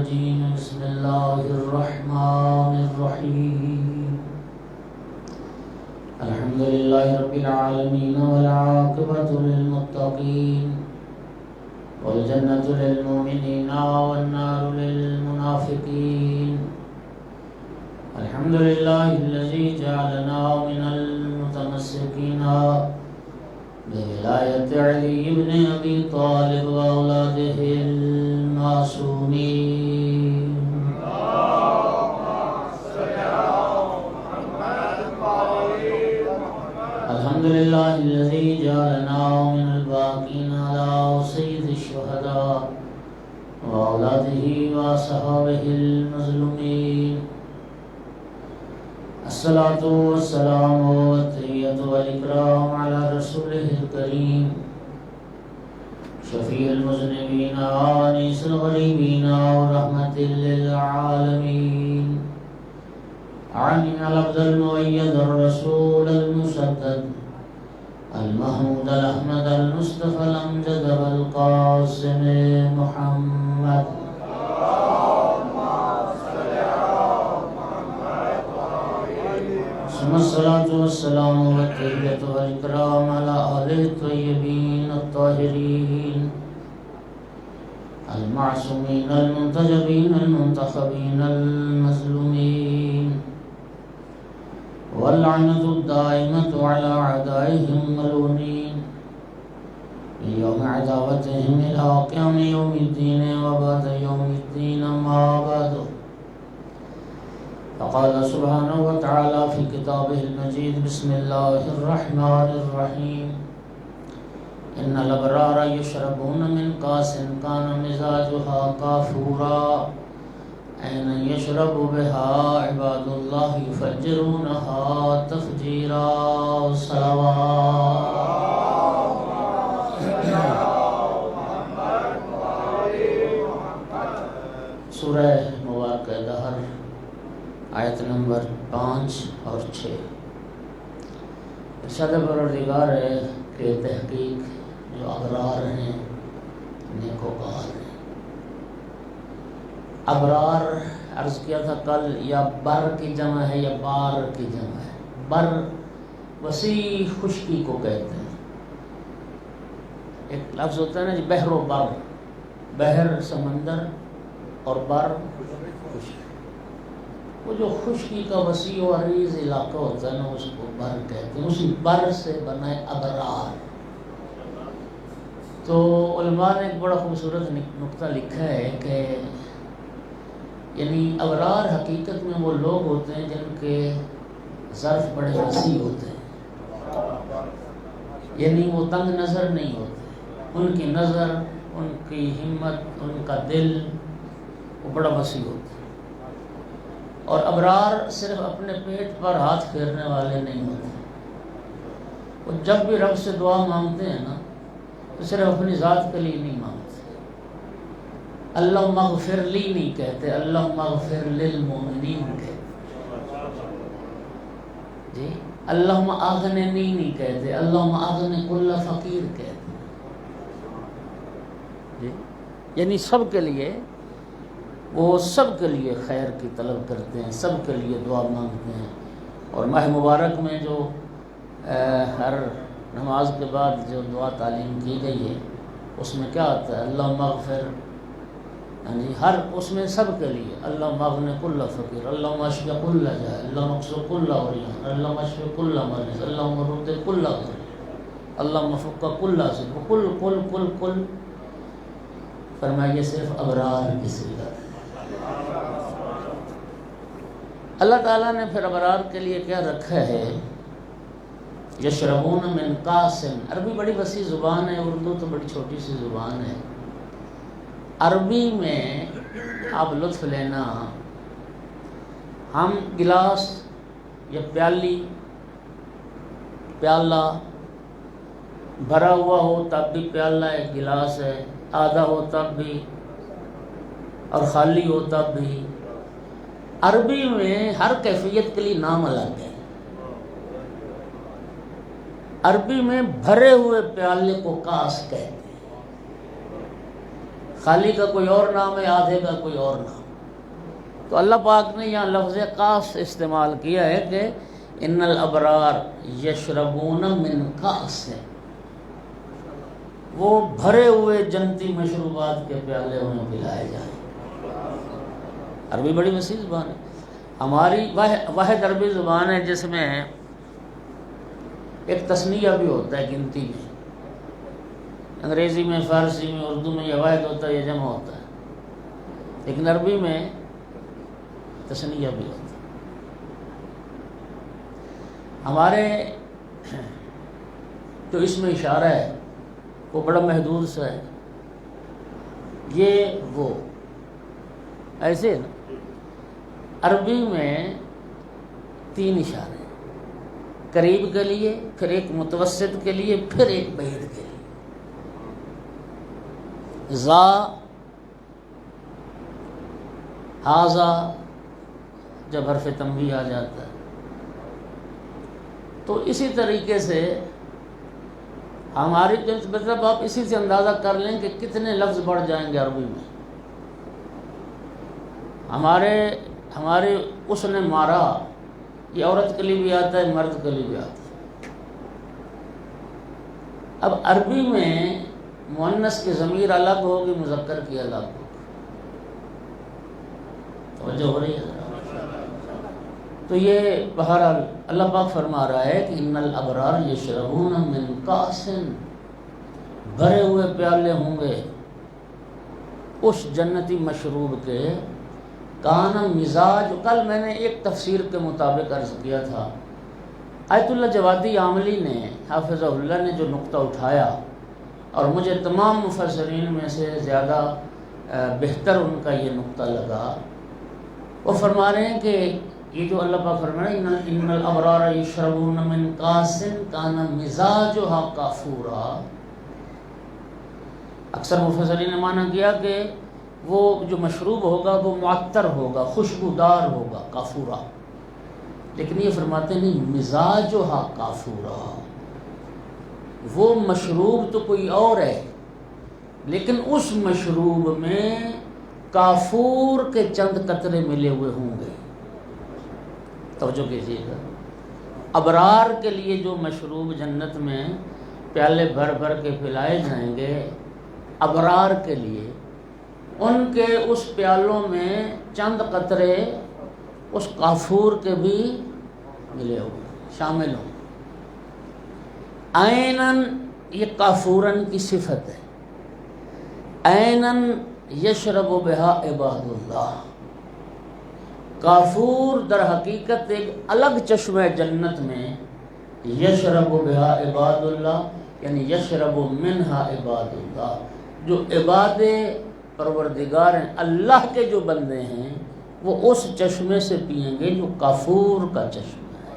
الرجيم بسم الله الرحمن الرحيم الحمد لله رب العالمين والعاقبة للمتقين والجنة للمؤمنين والنار للمنافقين الحمد لله الذي جعلنا من المتمسكين بولاية علي بن أبي طالب وأولاده المعصومين الحمد لله الذي جعلنا من الباقين على سيد الشهداء وأولاده وأصحابه المظلومين الصلاة والسلام والتحية والإكرام على رسوله الكريم شفيع المذنبين وأنيس الغريبين ورحمة للعالمين عني العبد المؤيد الرسول المسدد المحمود الأحمد المصطفى الأمجد والقاسم محمد ثم الصلاة والسلام والتحية والإكرام على آله الطيبين الطاهرين المعصومين المنتجبين المنتخبين المظلومين واللعنة الدائمة على أعدائهم الملعونين من يوم عداوتهم إلى قيام يوم الدين وبعد يوم الدين أما بعد فقال سبحانه وتعالى في كتابه المجيد بسم الله الرحمن الرحيم إن الأبرار يشربون من كأس كان مزاجها كافورا عينا يشرب بها عباد الله يفجرونها تفجيرا صلوات سورہ مبارکہ دہر آیت نمبر 5 اور 6 ارشاد پروردگار ہے کہ تحقیق جو ابرار ہیں نیکوکار ہیں. ابرار عرض کیا تھا کل یا بر کی جمع ہے یا بار کی جمع ہے. بر وسیع خشکی کو کہتے ہیں. ایک لفظ ہوتا ہے نا جی بحر و بر, بحر سمندر اور بر خشکی. وہ جو خشکی کا وسیع و عریض علاقہ ہوتا ہے نا اس کو بر کہتے ہیں. اسی بر سے بنا ابرار. تو علماء نے ایک بڑا خوبصورت نقطہ لکھا ہے کہ یعنی ابرار حقیقت میں وہ لوگ ہوتے ہیں جن کے ظرف بڑے وسیع ہوتے ہیں, یعنی وہ تنگ نظر نہیں ہوتے. ان کی نظر, ان کی ہمت, ان کا دل وہ بڑا وسیع ہوتا ہے. اور ابرار صرف اپنے پیٹ پر ہاتھ پھیرنے والے نہیں ہوتے. وہ جب بھی رب سے دعا مانگتے ہیں نا تو صرف اپنی ذات کے لیے نہیں مانگتے. اللہم اغفر لی نہیں کہتے, اللہم اغفر للمؤمنین کہتے جی. اللہم اغننی نہیں کہتے, اللہم اغن کل فقیر کہتے جی. یعنی سب کے لیے, وہ سب کے لیے خیر کی طلب کرتے ہیں, سب کے لیے دعا مانگتے ہیں. اور ماہ مبارک میں جو ہر نماز کے بعد جو دعا تعلیم کی گئی ہے اس میں کیا آتا ہے؟ اللہم اغفر, یعنی ہر اس میں سب کے لیے اللہم اغن کل فقیر, اللہم اشف کل جاہل, اللہم اکسو کل عریان, اللہم اشف کل مریض, اللہم رد کل غریب, اللہم فک کل ضر, کل کل کل کل. فرمائیے صرف ابرار کی صیغہ ہے. اللہ تعالیٰ نے پھر ابرار کے لیے کیا رکھا ہے؟ یشربون من کاس. عربی بڑی وسیع زبان ہے, اردو تو بڑی چھوٹی سی زبان ہے. عربی میں آپ لطف لینا, ہم گلاس یا پیالی, پیالہ بھرا ہوا ہو تب بھی پیالہ ہے, گلاس ہے, آدھا ہو تب بھی, اور خالی ہو تب بھی. عربی میں ہر کیفیت کے لیے نام الگ ہے. عربی میں بھرے ہوئے پیالے کو کاس کہتے ہیں, خالی کا کوئی اور نام ہے، آدھے کا کوئی اور نام۔ تو اللہ پاک نے یہاں لفظ کاس استعمال کیا ہے کہ ان الابرار یشربون من کاس، وہ بھرے ہوئے جنتی مشروبات کے پیالے انہیں پلائے جائیں۔ عربی بڑی وسیع زبان ہے، ہماری واحد عربی زبان ہے جس میں ایک تثنیہ بھی ہوتا ہے گنتی میں۔ انگریزی میں، فارسی میں، اردو میں یہ واحد ہوتا ہے، یہ جمع ہوتا ہے، لیکن عربی میں تثنیہ بھی ہوتا ہے۔ ہمارے جو اس میں اشارہ ہے وہ بڑا محدود سا ہے، یہ وہ ایسے نا۔ عربی میں 3 اشارے ہیں، قریب کے لیے، پھر ایک متوسط کے لیے، پھر ایک بعید کے لیے۔ ذا، ہاذا جب حرف تنبیہ آ جاتا ہے، تو اسی طریقے سے ہماری مطلب آپ اسی سے اندازہ کر لیں کہ کتنے لفظ بڑھ جائیں گے عربی میں۔ ہمارے اس نے مارا، یہ عورت کے لیے بھی آتا ہے، مرد کے لیے بھی آتا ہے۔ اب عربی میں مؤنث کی ضمیر الگ ہوگی، مذکر کی الگ ہوگی۔ توجہ ہو رہی ہے؟ تو یہ بہرحال اللہ پاک فرما رہا ہے کہ ان الابرار یشربون من کاس، بھرے ہوئے پیالے ہوں گے اس جنتی مشروب کے، کان مزاج، کل میں نے ایک تفسیر کے مطابق عرض کیا تھا، آیت اللہ جوادی عاملی نے، حافظہ اللہ نے جو نقطہ اٹھایا اور مجھے تمام مفسرین میں سے زیادہ بہتر ان کا یہ نقطہ لگا، وہ فرما رہے ہیں کہ یہ جو اللہ پاک فرما رہے ہیں ان الابرار یشربون من کاس کان مزاجها کافورا، اکثر مفسرین نے معنی کیا کہ وہ جو مشروب ہوگا وہ معطر ہوگا، خوشبودار ہوگا، کافورا، لیکن یہ فرماتے ہیں نہیں، مزاجها کافورا، وہ مشروب تو کوئی اور ہے، لیکن اس مشروب میں کافور کے چند قطرے ملے ہوئے ہوں گے۔ توجہ کیجیے گا، ابرار کے لیے جو مشروب جنت میں پیالے بھر بھر کے پلائے جائیں گے، ابرار کے لیے ان کے اس پیالوں میں چند قطرے اس کافور کے بھی ملے ہوئے، شامل ہوں۔ عینن، یہ کافورن کی صفت ہے، عینن یشرب بہا عباد اللہ، کافور در حقیقت ایک الگ چشمہ جنت میں، یشرب بہا عباد اللہ یعنی یشرب منہا عباد اللہ، جو عباد پروردگار ہیں، اللہ کے جو بندے ہیں، وہ اس چشمے سے پئیں گے جو کافور کا چشمہ ہے۔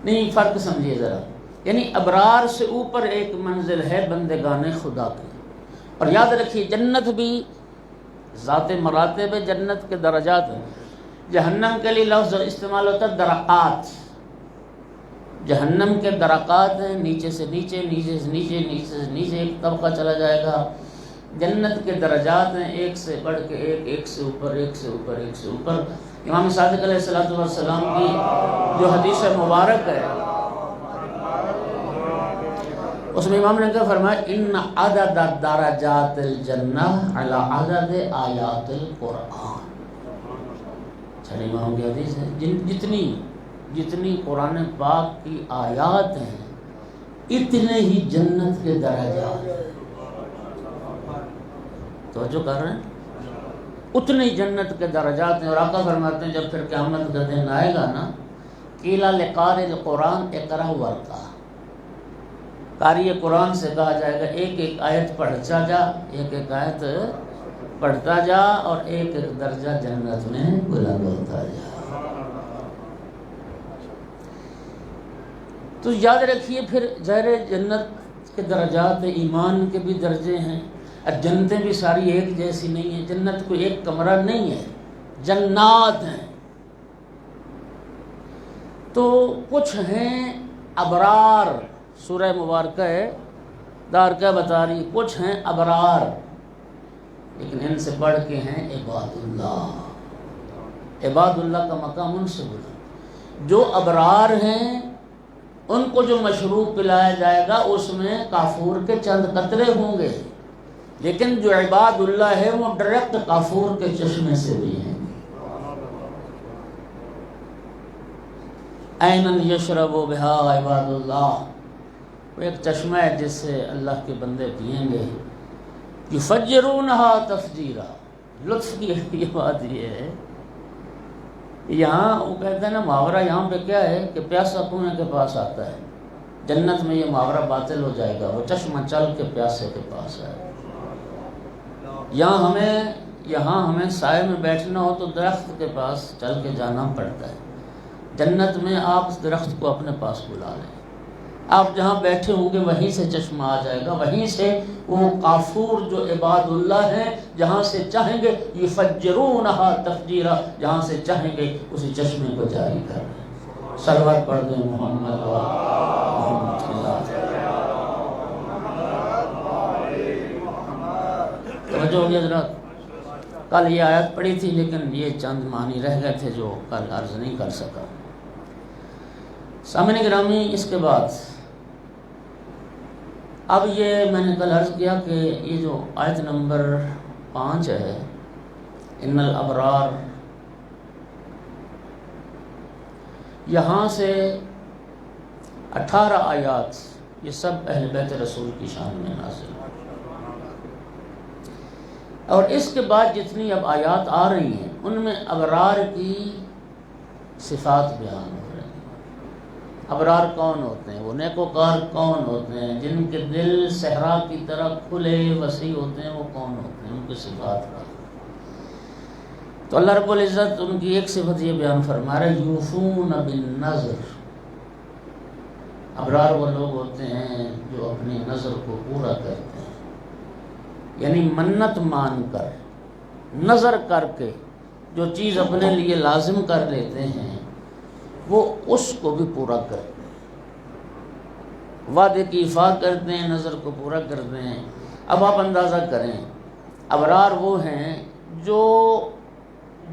نہیں، فرق سمجھیے ذرا، یعنی ابرار سے اوپر ایک منزل ہے بندگان خدا کی، اور یاد رکھیے جنت بھی ذات مراتب ہے، جنت کے درجات ہیں۔ جہنم کے لیے لفظ استعمال ہوتا ہے درقات، جہنم کے درقات ہیں، نیچے سے نیچے، نیچے سے نیچے، نیچے سے نیچے ایک طبقہ چلا جائے گا۔ جنت کے درجات ہیں، ایک سے بڑھ کے ایک، ایک سے اوپر، ایک سے اوپر، ایک سے اوپر۔ امام صادق علیہ السلام کی جو حدیث مبارک ہے اس میں امام نے کہا فرمایا ان عدد درجات الجنہ علی عدد آیات القرآن۔ چلے امام کی حدیث ہے، جتنی قرآن پاک کی آیات ہیں اتنے ہی جنت کے درجات ہیں۔ توجہ کر رہے ہیں؟ اتنے ہی جنت کے درجات ہیں، اور آقا فرماتے ہیں جب پھر قیامت کا دن آئے گا نا، قیل لقارئ القرآن اقرأ وارقا، قاری قرآن سے کہا جائے گا ایک ایک آیت پڑھتا جا، ایک ایک آیت پڑھتا جا، اور ایک ایک درجہ جنت میں بلند ہوتا جا۔ تو یاد رکھیے پھر ظاہر جنت کے درجات ایمان کے بھی درجے ہیں، اور جنتیں بھی ساری ایک جیسی نہیں ہیں، جنت کوئی ایک کمرہ نہیں ہے، جنات ہیں۔ تو کچھ ہیں ابرار، سورہ مبارکہ ہے دار کا بتا رہی، کچھ ہیں ابرار لیکن ان سے بڑھ کے ہیں عباد اللہ. عباد اللہ کا مقام ان سے بڑھا. جو ابرار ہیں ان کو جو مشروب پلایا جائے گا اس میں کافور کے چند قطرے ہوں گے، لیکن جو عباد اللہ ہے وہ ڈائریکٹ کافور کے چشمے سے بھی ہیں. عین یشرب بہا عباد اللہ، وہ ایک چشمہ ہے جس سے اللہ کے بندے پئیں گے. یفجرونہا تفجیرا. لطف کی یہ بات یہ ہے، یہاں وہ کہتے ہیں نا محاورہ یہاں پہ کیا ہے کہ پیاسا کنویں کے پاس آتا ہے. جنت میں یہ محاورہ باطل ہو جائے گا، وہ چشمہ چل کے پیاسے کے پاس آئے. یہاں ہمیں سائے میں بیٹھنا ہو تو درخت کے پاس چل کے جانا پڑتا ہے. جنت میں آپ درخت کو اپنے پاس بلا لیں، آپ جہاں بیٹھے ہوں گے وہیں سے چشمہ آ جائے گا، وہیں سے وہ کافور جو عباد اللہ ہیں جہاں سے چاہیں گے یفجرونہا تفجیرا، جہاں سے چاہیں گے اسی چشمے کو جاری کر دیں. صلوات پڑھ دیں محمد و محمد اللہ. توجہ ہوگی حضرات. کل یہ آیت پڑھی تھی لیکن یہ چند معنی رہ گئے تھے جو کل عرض نہیں کر سکا. سامعین گرامی، اس کے بعد اب یہ میں نے کل عرض کیا کہ یہ جو آیت نمبر 5 ہے ان الابرار، یہاں سے 18 آیات یہ سب اہل بیت رسول کی شان میں نازل، اور اس کے بعد جتنی اب آیات آ رہی ہیں ان میں ابرار کی صفات بیان ہو رہی ہیں. ابرار کون ہوتے ہیں؟ وہ نیکوکار کون ہوتے ہیں؟ جن کے دل صحرا کی طرح کھلے وسیع ہوتے ہیں، وہ کون ہوتے ہیں؟ ان کی صفات کا تو اللہ رب العزت ان کی ایک صفت یہ بیان فرما رہے ہیں، یوفون بالنذر. ابرار وہ لوگ ہوتے ہیں جو اپنی نظر کو پورا کرتے ہیں، یعنی منت مان کر، نظر کر کے جو چیز اپنے لیے لازم کر لیتے ہیں وہ اس کو بھی پورا کرتے ہیں. وعدے کی ایفا کرتے ہیں، نظر کو پورا کرتے ہیں. اب آپ اندازہ کریں، ابرار وہ ہیں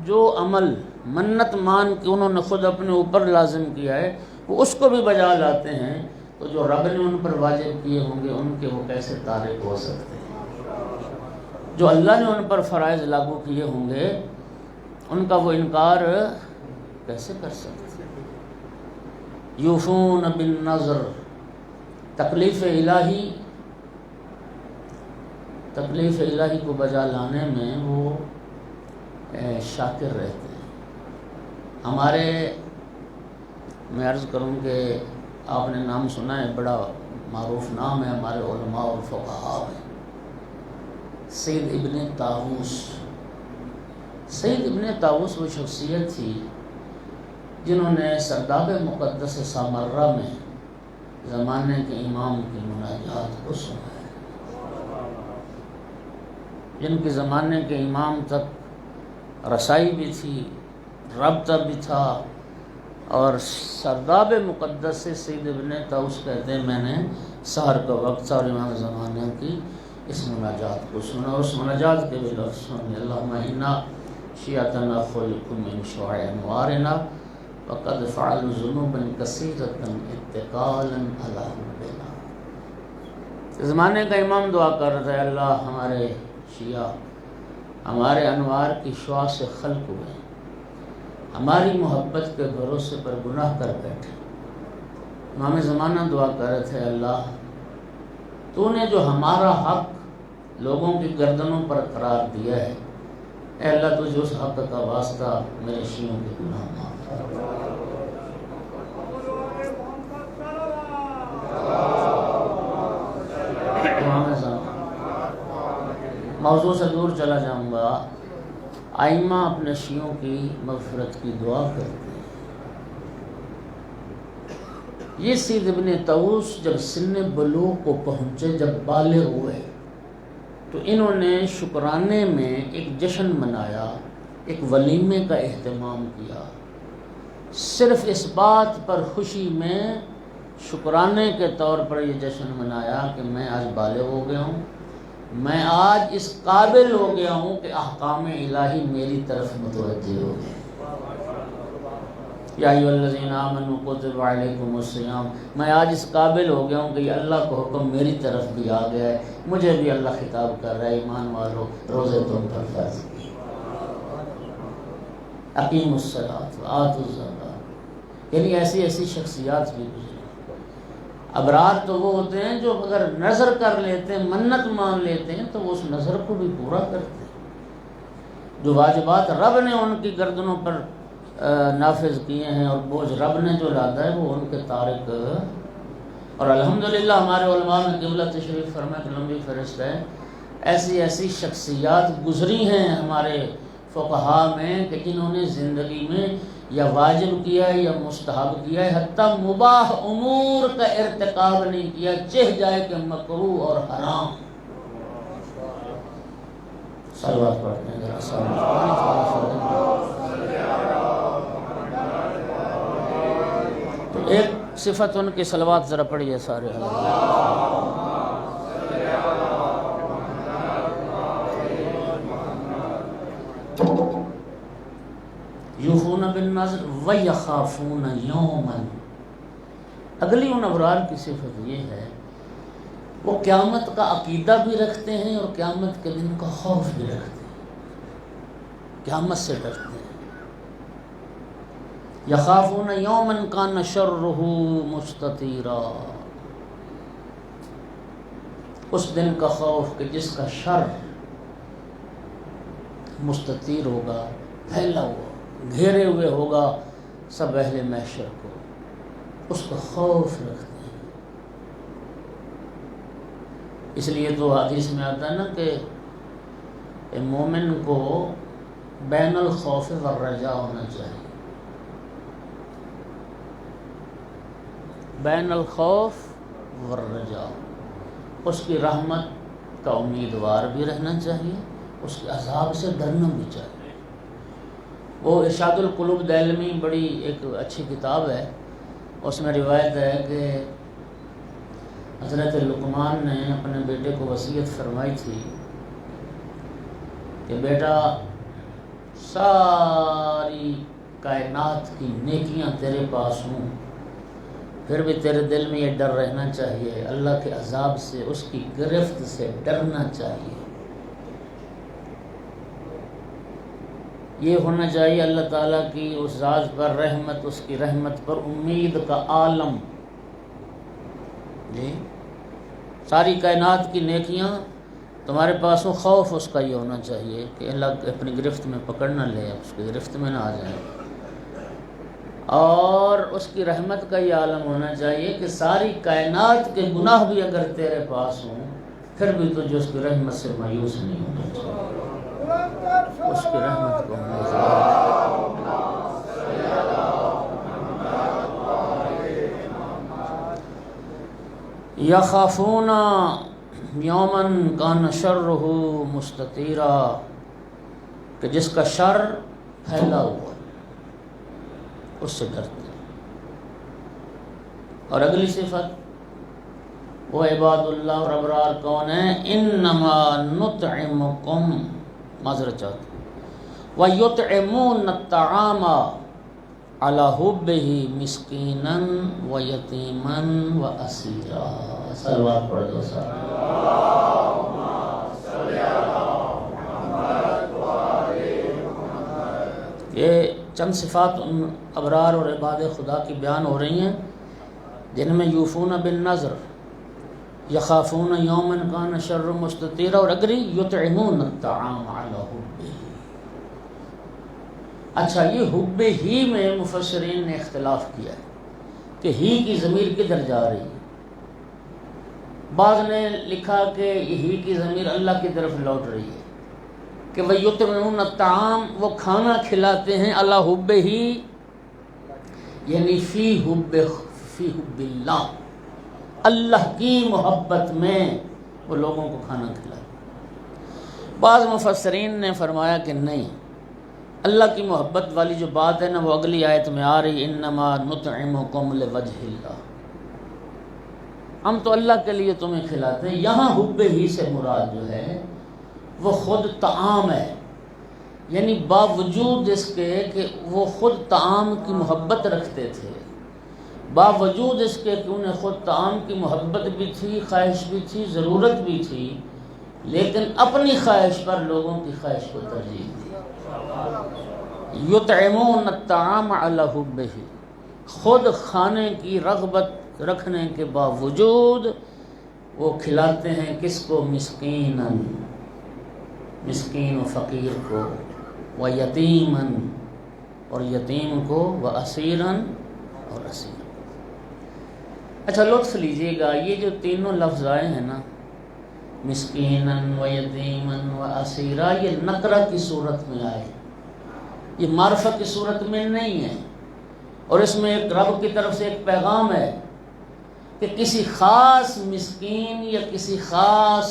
جو عمل منت مان کے انہوں نے خود اپنے اوپر لازم کیا ہے وہ اس کو بھی بجا لاتے ہیں، تو جو رب نے ان پر واجب کیے ہوں گے ان کے وہ کیسے تارک ہو سکتے ہیں؟ جو اللہ نے ان پر فرائض لاگو کیے ہوں گے ان کا وہ انکار کیسے کر سکتے ہیں؟ یوفون بالنذر، تکلیف الہی کو بجا لانے میں وہ شاکر رہتے ہیں. میں عرض کروں کہ آپ نے نام سنا ہے، بڑا معروف نام ہے ہمارے علماء اور فقہاء میں، سید ابن طاووس. سید ابن طاووس وہ شخصیت تھی جنہوں نے سرداب مقدس سامرہ میں زمانے کے امام کی مناجات کو سنا ہے، جن کے زمانے کے امام تک رسائی بھی تھی، رابطہ بھی تھا. اور سرداب مقدس سے سید ابن طاووس کہتے ہیں میں نے سحر کا وقت تھا اور امام زمانے کی اس مناجات کو سنا. اس مناجات کے بھی لفظ سنیں، اللہم انا شیعتنا خلق من شعاع انوارنا وقد فعلوا ذنوبا کثیرۃ اتقالا علی ربنا. زمانے کا امام دعا کر رہا تھا، اللہ ہمارے شیعہ ہمارے انوار کی شعاع سے خلق ہوئے، ہماری محبت کے بھروسے پر گناہ کر بیٹھے. امام زمانہ دعا کر رہے تھے، اللہ تو نے جو ہمارا حق لوگوں کی گردنوں پر قرار دیا ہے، اے اللہ تجھے اس حق کا واسطہ میرے شیعوں کے گناہ معاف کر. موضوع سے دور چلا جاؤں گا. ائمہ اپنے شیعوں کی مغفرت کی دعا کرتے ہیں. یہ سید ابن طاووس جب سن بلوغ کو پہنچے، جب بالغ ہوئے، تو انہوں نے شکرانے میں ایک جشن منایا، ایک ولیمے کا اہتمام کیا، صرف اس بات پر خوشی میں شکرانے کے طور پر یہ جشن منایا کہ میں آج بالغ ہو گیا ہوں، میں آج اس قابل ہو گیا ہوں کہ احکام الہی میری طرف متوجہ ہو گئے۔ یا ایھا الذین آمنوا کتب علیکم الصیام، میں آج اس قابل ہو گیا ہوں کہ یہ اللہ کا حکم میری طرف بھی آ گیا ہے، مجھے بھی اللہ خطاب کر رہا ہے، ایمان والو روزے تم پر فرض کیے، اقیموا الصلاۃ وآتوا الزکاۃ۔ یعنی ایسی ایسی شخصیات بھی گزری۔ ابرار تو وہ ہوتے ہیں جو اگر نظر کر لیتے ہیں، منت مان لیتے ہیں، تو وہ اس نظر کو بھی پورا کرتے ہیں۔ جو واجبات رب نے ان کی گردنوں پر نافذ کیے ہیں اور بوجھ رب نے جو لادا ہے وہ ان کے تارک۔ اور الحمدللہ ہمارے علماء میں قبلہ تشریف فرما کہ لمبی فہرست ہے، ایسی ایسی شخصیات گزری ہیں ہمارے فقہاء میں کہ جنہوں نے زندگی میں یا واجب کیا ہے یا مستحب کیا ہے، حتیٰ مباح امور کا ارتکاب نہیں کیا، چہ جائے کہ مکروہ اور حرام۔ صلوات پڑھتے ہیں ذرا تو ایک صفت ان کی صلوات ذرا پڑھیے سارے۔ یوفون بالنذر ویخافون یوما، اگلی ان ابرار کی صفت یہ ہے وہ قیامت کا عقیدہ بھی رکھتے ہیں اور قیامت کے دن کا خوف بھی رکھتے ہیں، قیامت سے ڈرتے ہیں۔ یخافون یوما کان شرہ مستطیرا، اس دن کا خوف کہ جس کا شر مستطیر ہوگا، پھیلا ہوا، گھیرے ہوئے ہوگا سب اہل محشر کو، اس کا خوف رکھتے ہیں۔ اس لیے تو حدیث میں آتا ہے نا کہ مومن کو بین الخوف والرجاء ہونا چاہیے، بین الخوف والرجاء، اس کی رحمت کا امیدوار بھی رہنا چاہیے، اس کے عذاب سے ڈرنا بھی چاہیے۔ وہ ارشاد القلوب دیلمی بڑی ایک اچھی کتاب ہے، اس میں روایت ہے کہ حضرت لقمان نے اپنے بیٹے کو وصیت فرمائی تھی کہ بیٹا ساری کائنات کی نیکیاں تیرے پاس ہوں، پھر بھی تیرے دل میں یہ ڈر رہنا چاہیے، اللہ کے عذاب سے، اس کی گرفت سے ڈرنا چاہیے۔ یہ ہونا چاہیے اللہ تعالیٰ کی اس ذات پر رحمت، اس کی رحمت پر امید کا عالم۔ جی ساری کائنات کی نیکیاں تمہارے پاس ہو، خوف اس کا یہ ہونا چاہیے کہ اللہ اپنی گرفت میں پکڑ نہ لے، اس کی گرفت میں نہ آ جائے۔ اور اس کی رحمت کا یہ عالم ہونا چاہیے کہ ساری کائنات کے گناہ بھی اگر تیرے پاس ہوں، پھر بھی تجھے اس کی رحمت سے مایوس نہیں ہونا چاہیے، اس کی رحمت کو یخافون یوما کان شرہ مستطیرا، کہ جس کا شر پھیلا ہوا، اس سے ڈرتے ہیں۔ اور اگلی صفت وہ عباد اللہ اور ابرار کون ہیں؟ انما نطعمکم، معذرت چاہتے ہیں، وَيُطْعِمُونَ الطَّعَامَ عَلَى حُبِّهِ مِسْكِينًا وَيَتِيمًا وَأَسِيرًا۔ صلوات پڑھ دو سارے۔ یہ چند صفات ان ابرار اور عباد خدا کی بیان ہو رہی ہیں جن میں یوفون بالنذر، یخافون یوما کان شرہ مستطیرا، اور اگری یطعمون الطعام علی حبہ۔ اچھا، یہ حب ہی میں مفسرین نے اختلاف کیا ہے کہ ہی کی ضمیر کدھر جا رہی ہے۔ بعض نے لکھا کہ یہ ہی کی ضمیر اللہ کی طرف لوٹ رہی ہے کہ وَيُطْعِمُونَ الطَّعَامَ، وہ کھانا کھلاتے ہیں علی حب ہی، یعنی فی حب اللہ، اللہ کی محبت میں وہ لوگوں کو کھانا کھلاتے۔ بعض مفسرین نے فرمایا کہ نہیں، اللہ کی محبت والی جو بات ہے نا وہ اگلی آیت میں آ رہی، انما نطعمکم لوجہ اللہ، ہم تو اللہ کے لیے تمہیں کھلاتے ہیں. یہاں حب ہی سے مراد جو ہے وہ خود طعام ہے، یعنی باوجود اس کے کہ وہ خود طعام کی محبت رکھتے تھے، باوجود اس کے کہ انہیں خود طعام کی محبت بھی تھی، خواہش بھی تھی، ضرورت بھی تھی، لیکن اپنی خواہش پر لوگوں کی خواہش کو ترجیح دی. یطعمون الطعام علی حبہ، خود کھانے کی رغبت رکھنے کے باوجود وہ کھلاتے ہیں کس کو؟ مسکیناً، مسکین و فقیر کو، و یتیماً، اور یتیم کو، و اسیراً، اور اسیر. اچھا لطف لیجئے گا، یہ جو تینوں لفظ آئے ہیں نا، مسکیناً و یتیماً و اسیرا، یہ نکرہ کی صورت میں آئے، یہ معرفہ کی صورت میں نہیں ہے. اور اس میں ایک رب کی طرف سے ایک پیغام ہے کہ کسی خاص مسکین یا کسی خاص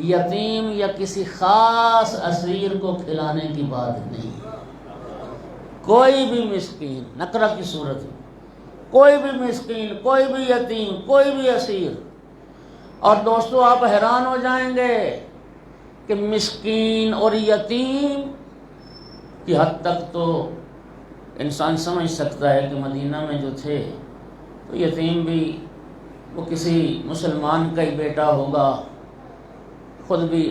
یتیم یا کسی خاص اسیر کو کھلانے کی بات نہیں. کوئی بھی مسکین، نکرہ کی صورت میں، کوئی بھی مسکین، کوئی بھی یتیم، کوئی بھی اسیر. اور دوستو آپ حیران ہو جائیں گے کہ مسکین اور یتیم کی حد تک تو انسان سمجھ سکتا ہے کہ مدینہ میں جو تھے تو یتیم بھی وہ کسی مسلمان کا ہی بیٹا ہوگا، خود بھی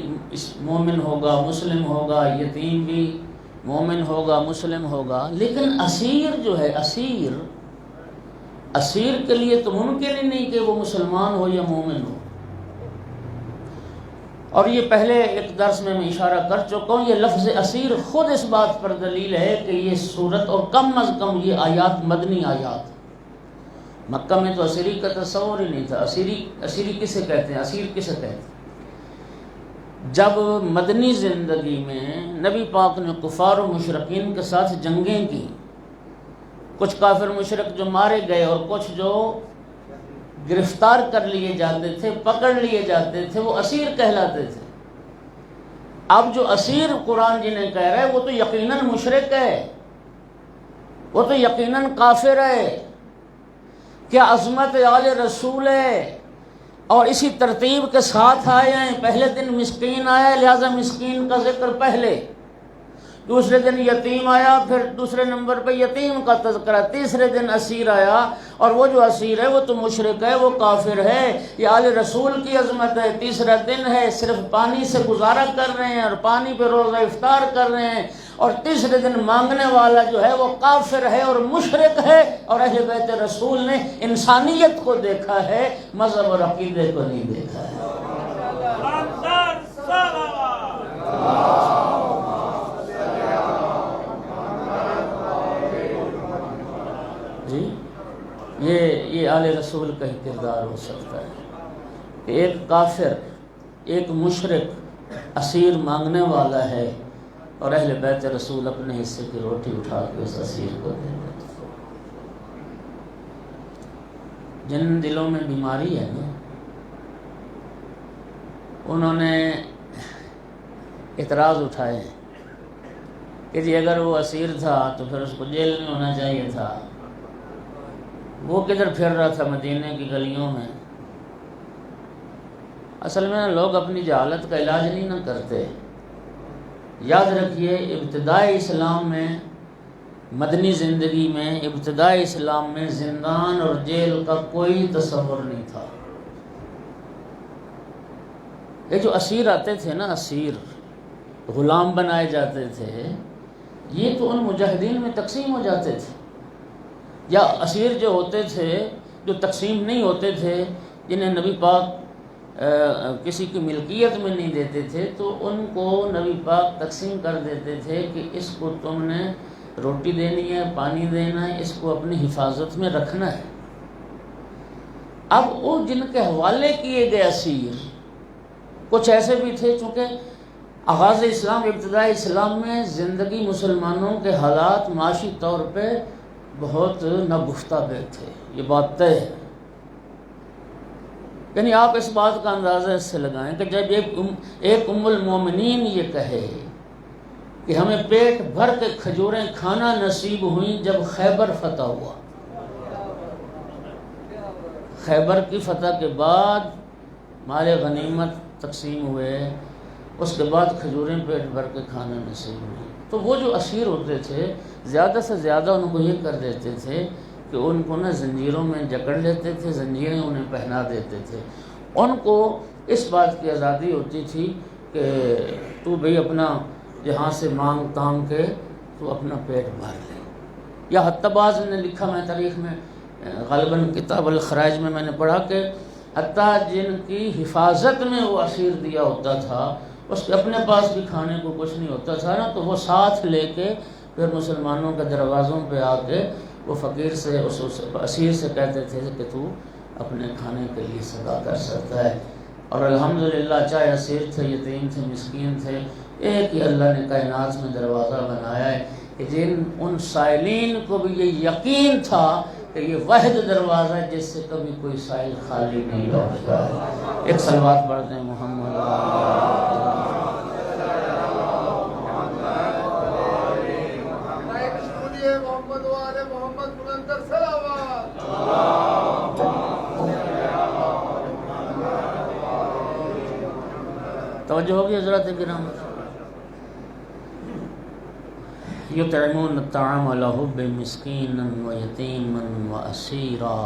مومن ہوگا، مسلم ہوگا، یتیم بھی مومن ہوگا، مسلم ہوگا. لیکن اسیر جو ہے، اسیر کے لیے تو ممکن ہی نہیں کہ وہ مسلمان ہو یا مومن ہو. اور یہ پہلے ایک درس میں اشارہ کر چکا ہوں، یہ لفظ اسیر خود اس بات پر دلیل ہے کہ یہ صورت اور کم از کم یہ آیات مدنی آیات. مکہ میں تو اسیری کا تصور ہی نہیں تھا. اسیری کسے کہتے ہیں؟ اسیر کسے کہتے ہیں؟ جب مدنی زندگی میں نبی پاک نے کفار و مشرکین کے ساتھ جنگیں کی، کچھ کافر مشرک جو مارے گئے اور کچھ جو گرفتار کر لیے جاتے تھے، پکڑ لیے جاتے تھے، وہ اسیر کہلاتے تھے. اب جو اسیر قرآن جنہیں کہہ رہا ہے وہ تو یقیناً مشرک ہے، وہ تو یقیناً کافر ہے. کیا عظمت آل رسول ہے. اور اسی ترتیب کے ساتھ آئے ہیں. پہلے دن مسکین آیا، لہذا مسکین کا ذکر پہلے، دوسرے دن یتیم آیا، پھر دوسرے نمبر پہ یتیم کا تذکرہ، تیسرے دن اسیر آیا. اور وہ جو اسیر ہے وہ تو مشرک ہے، وہ کافر ہے. یہ آل رسول کی عظمت ہے. تیسرا دن ہے، صرف پانی سے گزارا کر رہے ہیں اور پانی پہ روزہ افطار کر رہے ہیں. اور تیسرے دن مانگنے والا جو ہے وہ کافر ہے اور مشرک ہے. اور اہل بیت رسول نے انسانیت کو دیکھا ہے، مذہب اور عقیدے کو نہیں دیکھا ہے. جی یہ آل رسول کا ہی کردار ہو سکتا ہے کہ ایک کافر، ایک مشرک اسیر مانگنے والا ہے اور اہل بیت رسول اپنے حصے کی روٹی اٹھا کے اس اسیر کو دے دیتے. جن دلوں میں بیماری ہے نا، انہوں نے اعتراض اٹھائے کہ جی اگر وہ اسیر تھا تو پھر اس کو جیل میں ہونا چاہیے تھا. وہ کدھر پھر رہا تھا مدینے کی گلیوں میں. اصل میں لوگ اپنی جہالت کا علاج نہیں نہ کرتے. یاد رکھیے ابتدائی اسلام میں، مدنی زندگی میں، ابتدائی اسلام میں زندان اور جیل کا کوئی تصور نہیں تھا. یہ جو اسیر آتے تھے نا، اسیر غلام بنائے جاتے تھے، یہ تو ان مجاہدین میں تقسیم ہو جاتے تھے. یا اسیر جو ہوتے تھے، جو تقسیم نہیں ہوتے تھے، جنہیں نبی پاک کسی کی ملکیت میں نہیں دیتے تھے، تو ان کو نبی پاک تقسیم کر دیتے تھے کہ اس کو تم نے روٹی دینی ہے، پانی دینا ہے، اس کو اپنی حفاظت میں رکھنا ہے. اب وہ جن کے حوالے کیے گئے اسیر کچھ ایسے بھی تھے، چونکہ آغاز اسلام، ابتدائی اسلام میں زندگی مسلمانوں کے حالات معاشی طور پہ بہت ناگفتہ بے تھے. یہ بات طے ہے. یعنی آپ اس بات کا اندازہ اس سے لگائیں کہ جب ایک ام المومنین یہ کہے کہ ہمیں پیٹ بھر کے کھجوریں کھانا نصیب ہوئیں جب خیبر فتح ہوا. خیبر کی فتح کے بعد مال غنیمت تقسیم ہوئے، اس کے بعد کھجوریں پیٹ بھر کے کھانے نصیب ہوئی۔ تو وہ جو اسیر ہوتے تھے زیادہ سے زیادہ ان کو یہ کر دیتے تھے کہ ان کو زنجیروں میں جکڑ لیتے تھے، زنجیریں انہیں پہنا دیتے تھے۔ ان کو اس بات کی آزادی ہوتی تھی کہ تو بھئی اپنا جہاں سے مانگ تانگ کے تو اپنا پیٹ بھر لے۔ یا حتی بعض نے لکھا، میں تاریخ میں غالباً کتاب الخرائج میں نے پڑھا کہ حتیٰ جن کی حفاظت میں وہ اسیر دیا ہوتا تھا اس کے اپنے پاس بھی کھانے کو کچھ نہیں ہوتا تھا نا، تو وہ ساتھ لے کے پھر مسلمانوں کے دروازوں پہ آ کے وہ فقیر سے اس اسیر سے کہتے تھے کہ تو اپنے کھانے کے لیے صدا کر سکتا ہے۔ اور الحمدللہ چاہے اسیر تھے، یتیم تھے، مسکین تھے، ایک ہی اللہ نے کائنات میں دروازہ بنایا ہے کہ ان سائلین کو بھی یہ یقین تھا کہ یہ واحد دروازہ ہے جس سے کبھی کوئی سائل خالی نہیں لوٹتا ہے۔ ایک صلوات پڑھتے ہیں محمد توجہ ہوگی حضرات کرام۔ یطعمون الطعام علی حب مسکینا و یتیما و اسیرا۔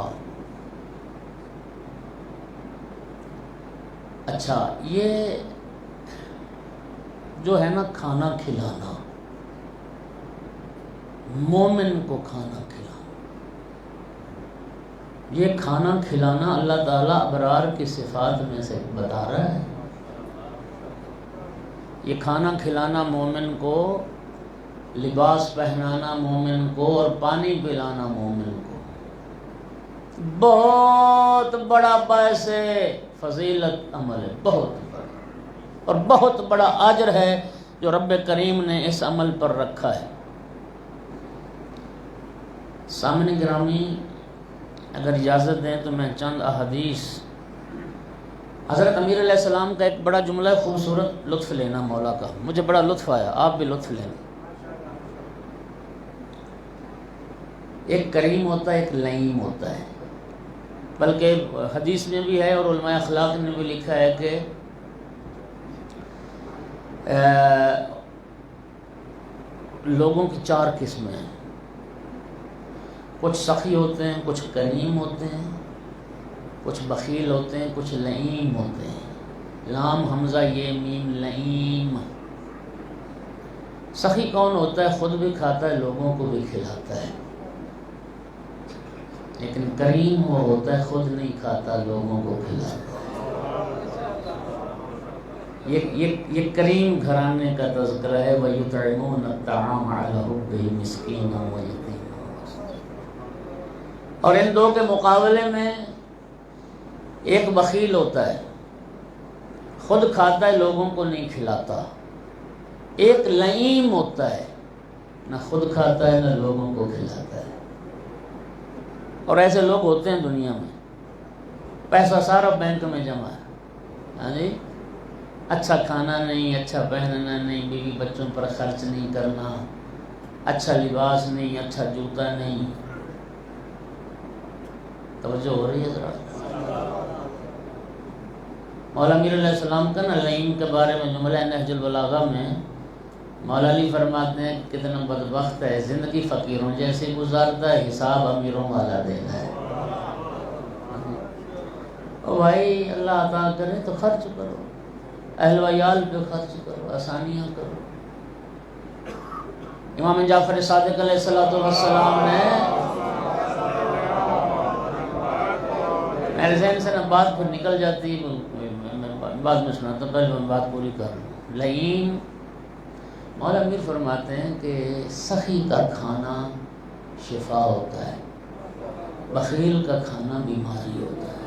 اچھا، یہ جو ہے نا کھانا کھلانا، مومن کو کھانا کھلانا، یہ کھانا کھلانا اللہ تعالیٰ ابرار کی صفات میں سے بتا رہا ہے۔ یہ کھانا کھلانا مومن کو، لباس پہنانا مومن کو، اور پانی پلانا مومن کو بہت بڑا باعث فضیلت عمل ہے، بہت بڑا، اور بہت بڑا اجر ہے جو رب کریم نے اس عمل پر رکھا ہے۔ سامنے گرامی، اگر اجازت دیں تو میں چند احادیث، حضرت امیر علیہ السلام کا ایک بڑا جملہ خوبصورت لطف لینا مولا کا، مجھے بڑا لطف آیا، آپ بھی لطف لینا۔ ایک کریم ہوتا ہے، ایک لئیم ہوتا ہے، بلکہ حدیث میں بھی ہے اور علماء اخلاق نے بھی لکھا ہے کہ لوگوں کی 4 قسمیں ہیں، کچھ سخی ہوتے ہیں، کچھ کریم ہوتے ہیں، کچھ بخیل ہوتے ہیں، کچھ لئیم ہوتے ہیں۔ لام حمزہ یہ میم، لئیم۔ سخی کون ہوتا ہے؟ خود بھی کھاتا ہے، لوگوں کو بھی کھلاتا ہے۔ لیکن کریم وہ ہوتا ہے خود نہیں کھاتا، لوگوں کو کھلاتا ہے۔ یہ کریم گھرانے کا تذکرہ ہے، وَيُطْعِمُونَ الطَّعَامَ عَلَى حُبِّهِ مِسْكِينًا وَيَتِيمًا۔ اور ان دو کے مقابلے میں ایک بخیل ہوتا ہے، خود کھاتا ہے، لوگوں کو نہیں کھلاتا۔ ایک لئیم ہوتا ہے، نہ خود کھاتا ہے نہ لوگوں کو کھلاتا ہے۔ اور ایسے لوگ ہوتے ہیں دنیا میں، پیسہ سارا بینک میں جمع ہے، ہاں جی، اچھا کھانا نہیں، اچھا پہننا نہیں، بیوی بچوں پر خرچ نہیں کرنا، اچھا لباس نہیں، اچھا جوتا نہیں۔ توجہ ہو رہی ہے ذرا؟ مولا امیر علیہ السلام کا نا لئیم کے بارے میں جملہ نہج البلاغہ میں مولا علی فرماتے ہیں کتنا بدبخت ہے، زندگی فقیروں جیسے گزارتا ہے، حساب امیروں والا دینا ہے۔ او بھائی، اللہ عطا کرے تو خرچ کرو، اہل ویال پہ خرچ کرو، آسانیاں کرو۔ امام جعفر صادق علیہ السلام نے، میرے ذہن سے نہ بات پھر نکل جاتی، بعد میں سناتا ہوں، پہلے میں بات پوری کر لوں۔ لئیم، مولا امیر فرماتے ہیں کہ سخی کا کھانا شفا ہوتا ہے، بخیل کا کھانا بیماری ہوتا ہے۔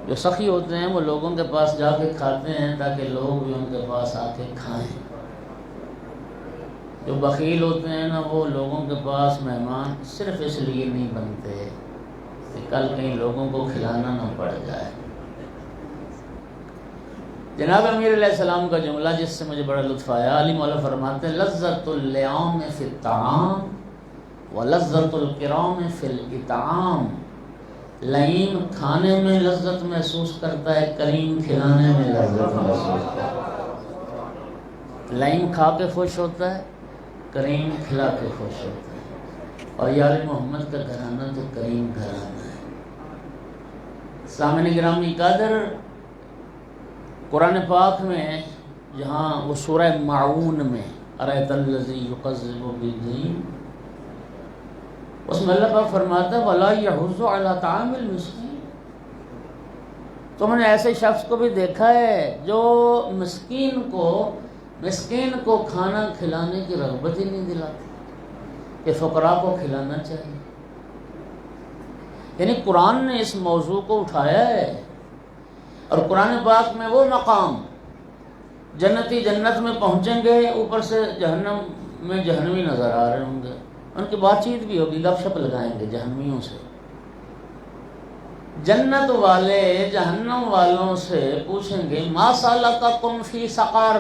جو سخی ہوتے ہیں وہ لوگوں کے پاس جا کے کھاتے ہیں تاکہ لوگ بھی ان کے پاس آ کے کھائیں۔ جو بخیل ہوتے ہیں نا، وہ لوگوں کے پاس مہمان صرف اس لیے نہیں بنتے کہ کل کہیں لوگوں کو کھلانا نہ پڑ جائے۔ جناب امیر علیہ السلام کا جملہ جس سے مجھے بڑا لطف آیا، علی مولا فرماتے ہیں لذت اللعام فی الطعام و لذت الکرام فی الاطعام۔ لئیم کھانے میں لذت محسوس کرتا ہے، کریم کھلانے میں لذت محسوس کرتا ہے۔ لئیم کھا کے خوش ہوتا ہے، کریم کھلا کے خوش ہوتا ہے، اور یار محمد کا گھرانہ تو کریم گھرانہ ہے۔ سامعین گرامی قدر، قرآن پاک میں جہاں وہ سورہ معون میں ارأیت الذی یکذب بالدین، اس میں اللہ پاک فرماتا ہے وَلَا يَحُضُّ عَلَىٰ طَعَامِ الْمِسْكِينِ، تم نے ایسے شخص کو بھی دیکھا ہے جو مسکین کو کھانا کھلانے کی رغبت ہی نہیں دلاتا کہ فقراء کو کھلانا چاہیے۔ یعنی قرآن نے اس موضوع کو اٹھایا ہے، اور قرآن پاک میں وہ مقام، جنتی جنت میں پہنچیں گے، اوپر سے جہنم میں جہنمی نظر آ رہے ہوں گے، ان کی بات چیت بھی ہوگی، گپ شپ لگائیں گے جہنمیوں سے۔ جنت والے جہنم والوں سے پوچھیں گے ما سلککم فی سقر،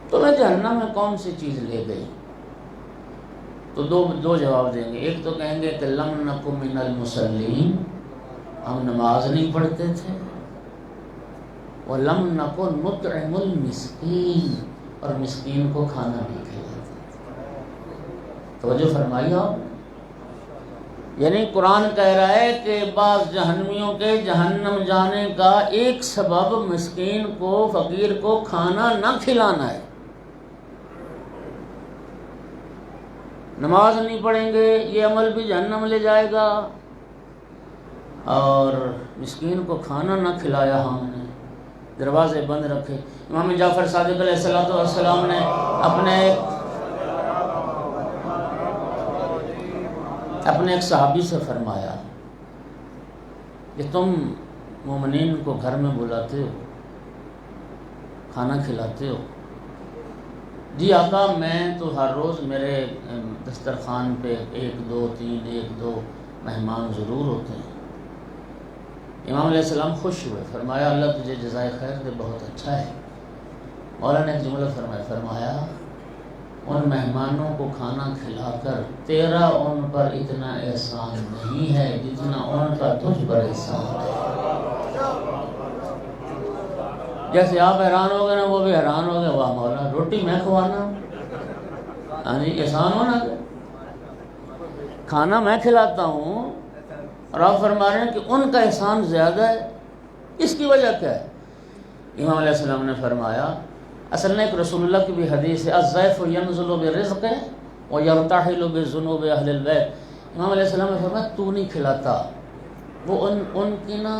تمہیں جہنم میں کون سی چیز لے گئی؟ تو دو جواب دیں گے، ایک تو کہیں گے کہ لم نک من المصلین، ہم نماز نہیں پڑھتے تھے، وَلَمْ نَكُنْ نُطْعِمُ الْمِسْكِينَ، اور مسکین کو کھانا نہیں کھلاتے تھے۔ توجہ فرمائی آپ، یعنی قرآن کہہ رہا ہے کہ بعض جہنمیوں کے جہنم جانے کا ایک سبب مسکین کو، فقیر کو کھانا نہ کھلانا ہے۔ نماز نہیں پڑھیں گے، یہ عمل بھی جہنم لے جائے گا، اور مسکین کو کھانا نہ کھلایا ہم نے، دروازے بند رکھے۔ امام جعفر صادق علیہ السلام نے اپنے ایک صحابی سے فرمایا کہ تم مومنین کو گھر میں بلاتے ہو، کھانا کھلاتے ہو؟ جی آقا، میں تو ہر روز میرے دسترخوان پہ 1 2 3 مہمان ضرور ہوتے ہیں۔ امام علیہ السلام خوش ہوئے، فرمایا اللہ تجھے جزائے خیر دے، بہت اچھا ہے۔ مولا نے ایک جملہ فرمایا ان مہمانوں کو کھانا کھلا کر تیرا ان پر اتنا احسان نہیں ہے جتنا ان کا تجھ پر احسان ہے۔ جیسے آپ حیران ہو گئے نا، وہ بھی حیران ہو گئے، واہ مولا، روٹی میں کھوانا، ہاں جی، احسان ہونا، کھانا میں کھلاتا ہوں، اور آپ فرما رہے ہیں کہ ان کا احسان زیادہ ہے، اس کی وجہ کیا ہے؟ امام علیہ السلام نے فرمایا، اصل میں ایک رسول اللہ کی بھی حدیث ہے، الضیف ینزل برزقہ ویرتحل بذنوب اہل البیت۔ امام علیہ السلام نے فرمایا تو نہیں کھلاتا، وہ ان کی نا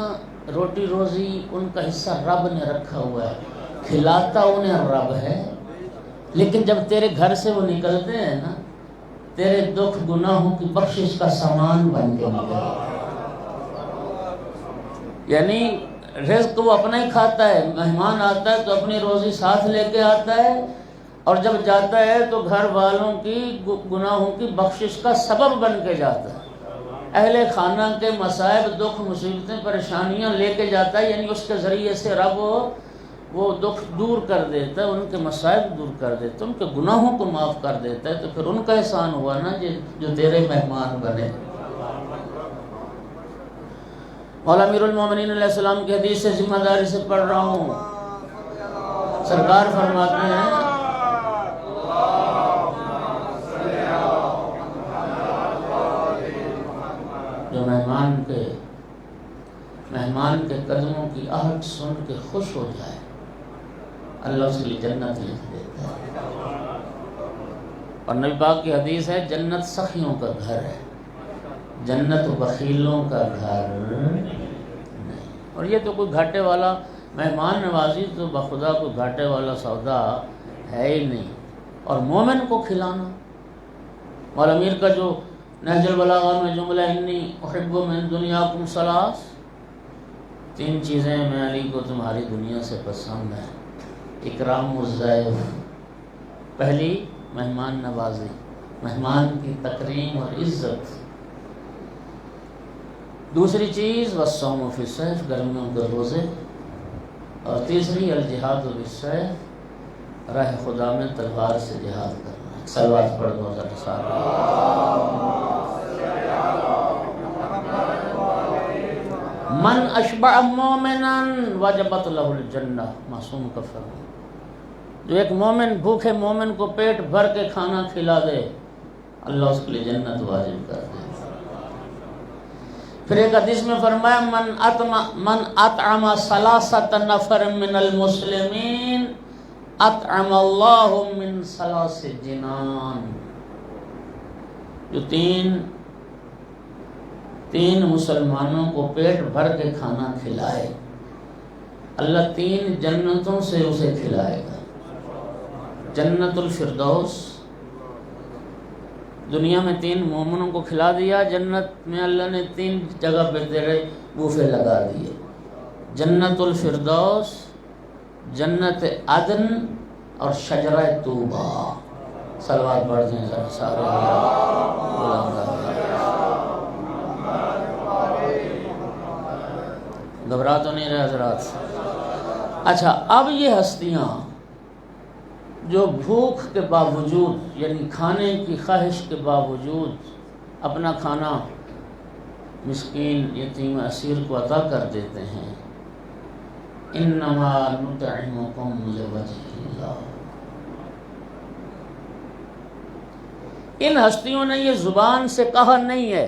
روٹی روزی، ان کا حصہ رب نے رکھا ہوا ہے، کھلاتا انہیں رب ہے، لیکن جب تیرے گھر سے وہ نکلتے ہیں نا، تیرے دکھ گناہوں کی بخشش کا سامان بن کے نکلتے، یعنی رزق وہ اپنا ہی کھاتا ہے، مہمان آتا ہے تو اپنی روزی ساتھ لے کے آتا ہے، اور جب جاتا ہے تو گھر والوں کی گناہوں کی بخشش کا سبب بن کے جاتا ہے، اہل خانہ کے مصائب، دکھ، مصیبتیں، پریشانیاں لے کے جاتا ہے، یعنی اس کے ذریعے سے رب وہ دکھ دور کر دیتا ہے، ان کے مصائب دور کر دیتا ہے، ان کے گناہوں کو معاف کر دیتا ہے، تو پھر ان کا احسان ہوا نا جو تیرے مہمان بنے۔ مولا امیر المومنین علیہ السلام کی حدیث سے ذمہ داری سے پڑھ رہا ہوں، سرکار فرماتے ہیں جو مہمان کے قدموں کی آہٹ سن کے خوش ہو جائے، اللہ اس کے لیے جنت لکھ دیتا ہے۔ اور نبی پاک کی حدیث ہے جنت سخیوں کا گھر ہے، جنت بخیلوں کا گھر نہیں۔ اور یہ تو کوئی گھاٹے والا مہمان نوازی تو بخدا کوئی گھاٹے والا سودا ہے ہی نہیں۔ اور مومن کو کھلانا، مولا امیر کا جو نہج البلاغہ میں جملہ انی احب من دنیاکم ثلاث، 3 چیزیں میں علی کو تمہاری دنیا سے پسند ہیں، اکرام الضیف، پہلی مہمان نوازی، مہمان کی تکریم اور عزت، دوسری چیز والصوم فی الصیف، گرمیوں کے روزے، اور تیسری الجہاد بالسیف، راہ خدا میں تلوار سے جہاد کرنا۔ صلوات پڑھ دو ذرا سارے۔ من اشبع مومنا وجبت له الجنہ، معصوم کا فرمان، جو ایک مومن بھوکے مومن کو پیٹ بھر کے کھانا کھلا دے اللہ اس کے لیے جنت واجب کر دے۔ پھر ایک حدیث میں فرمایا من اطعم ثلاثة نفر من المسلمین اطعم اللہ من ثلاث جنان، جو تین مسلمانوں کو پیٹ بھر کے کھانا کھلائے اللہ 3 جنتوں سے اسے کھلائے گا۔ جنت الفردوس، دنیا میں 3 مومنوں کو کھلا دیا، جنت میں اللہ نے 3 جگہ پہ تیرے بوفے لگا دیے، جنت الفردوس، جنت عدن اور شجرہ طوبہ۔ صلوات پڑھ دیں ذرا سارے، گھبرا تو نہیں رہے حضرات؟ اچھا، اب یہ ہستیاں جو بھوک کے باوجود، یعنی کھانے کی خواہش کے باوجود اپنا کھانا مسکین، یتیم، اسیر کو عطا کر دیتے ہیں، انما نطعمکم لوجہ اللہ، ان ہستیوں نے یہ زبان سے کہا نہیں ہے،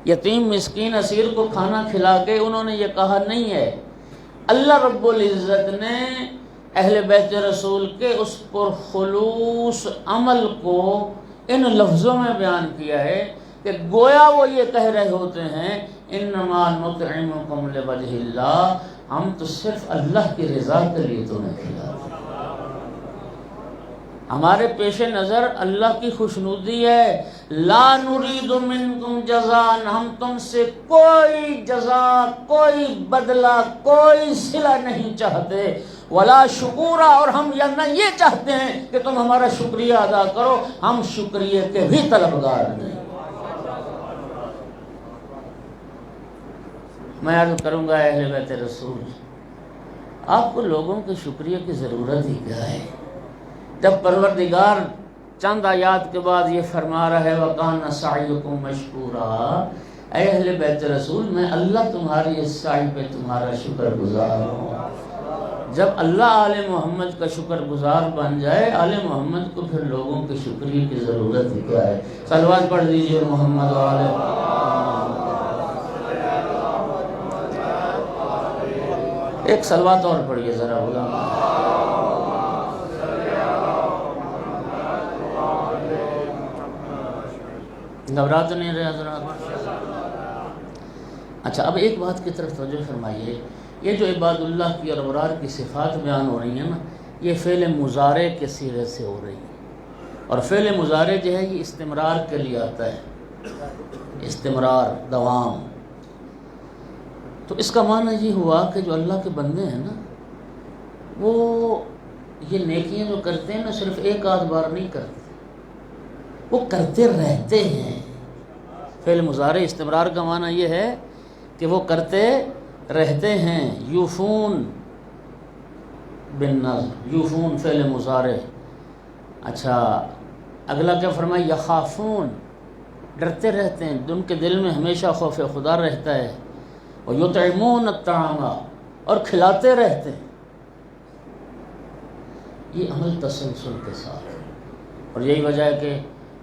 یتیم مسکین اسیر کو کھانا کھلا کے انہوں نے یہ کہا نہیں ہے، اللہ رب العزت نے اہل بیت رسول کے اس پر خلوص عمل کو ان لفظوں میں بیان کیا ہے کہ گویا وہ یہ کہہ رہے ہوتے ہیں انما نطعمکم لوجہ اللہ، ہم تو صرف اللہ کی رضا کے لیے تمہیں کھلا رہے ہیں، ہمارے پیش نظر اللہ کی خوشنودی ہے، لا نرید منکم جزاء، ہم تم سے کوئی جزا، کوئی بدلہ، کوئی صلہ نہیں چاہتے، ولا شکورا، اور ہم نہ یہ چاہتے ہیں کہ تم ہمارا شکریہ ادا کرو، ہم شکریہ کے بھی طلبگار نہیں۔ میں عرض کروں گا اہل بیت رسول، آپ کو لوگوں کے شکریہ کی ضرورت ہی کیا ہے؟ جب پروردگار چند آیات کے بعد یہ فرما رہا ہے وَقَانَ سَعْيُكُمْ مَشْكُورًا، اے اہل بیت رسول میں اللہ تمہاری اس سعی پہ تمہارا شکر گزار ہوں۔ جب اللہ آل محمد کا شکر گزار بن جائے، آل محمد کو پھر لوگوں کے شکریہ کی ضرورت ہی کیا ہے؟ صلوات پڑھ دیجئے محمد و آل ایک صلوات اور پڑھیے ذرا غلام، گھبرا تو نہیں رہے حضرات؟ اچھا، اب ایک بات کی طرف توجہ فرمائیے، یہ جو عباد اللہ کی اور ابرار کی صفات بیان ہو رہی ہیں نا، یہ فعل مضارع کے صیغے سے ہو رہی ہیں، اور فعل مضارع جو ہے یہ استمرار کے لیے آتا ہے، استمرار، دوام۔ تو اس کا معنی یہ ہوا کہ جو اللہ کے بندے ہیں نا، وہ یہ نیکیاں جو کرتے ہیں نا، صرف ایک آدھ بار نہیں کرتے، وہ کرتے رہتے ہیں۔ فعل مضارع استمرار کا معنی یہ ہے کہ وہ کرتے رہتے ہیں۔ یوفون بالنذر، یوفون فعل مضارع۔ اچھا، اگلا کیا فرمایا؟ یخافون، ڈرتے رہتے ہیں، ان کے دل میں ہمیشہ خوف خدا رہتا ہے۔ وَيُطْعِمُونَ الطَّعَامَ، اور کھلاتے رہتے ہیں۔ یہ عمل تسلسل کے ساتھ، اور یہی وجہ ہے کہ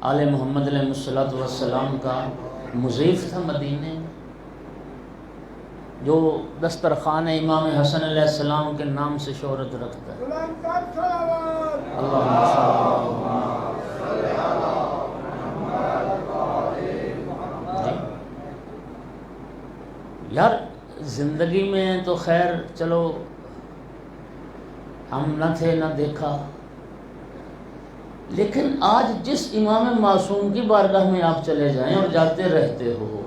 آل محمد علیہ السلام کا مضیف تھا مدینے میں، جو دسترخوان امام حسن علیہ السلام کے نام سے شہرت رکھتا ہے۔ اللہم صلی یار زندگی میں تو خیر چلو ہم نہ تھے نہ دیکھا، لیکن آج جس امام معصوم کی بارگاہ میں آپ چلے جائیں اور جاتے رہتے ہو،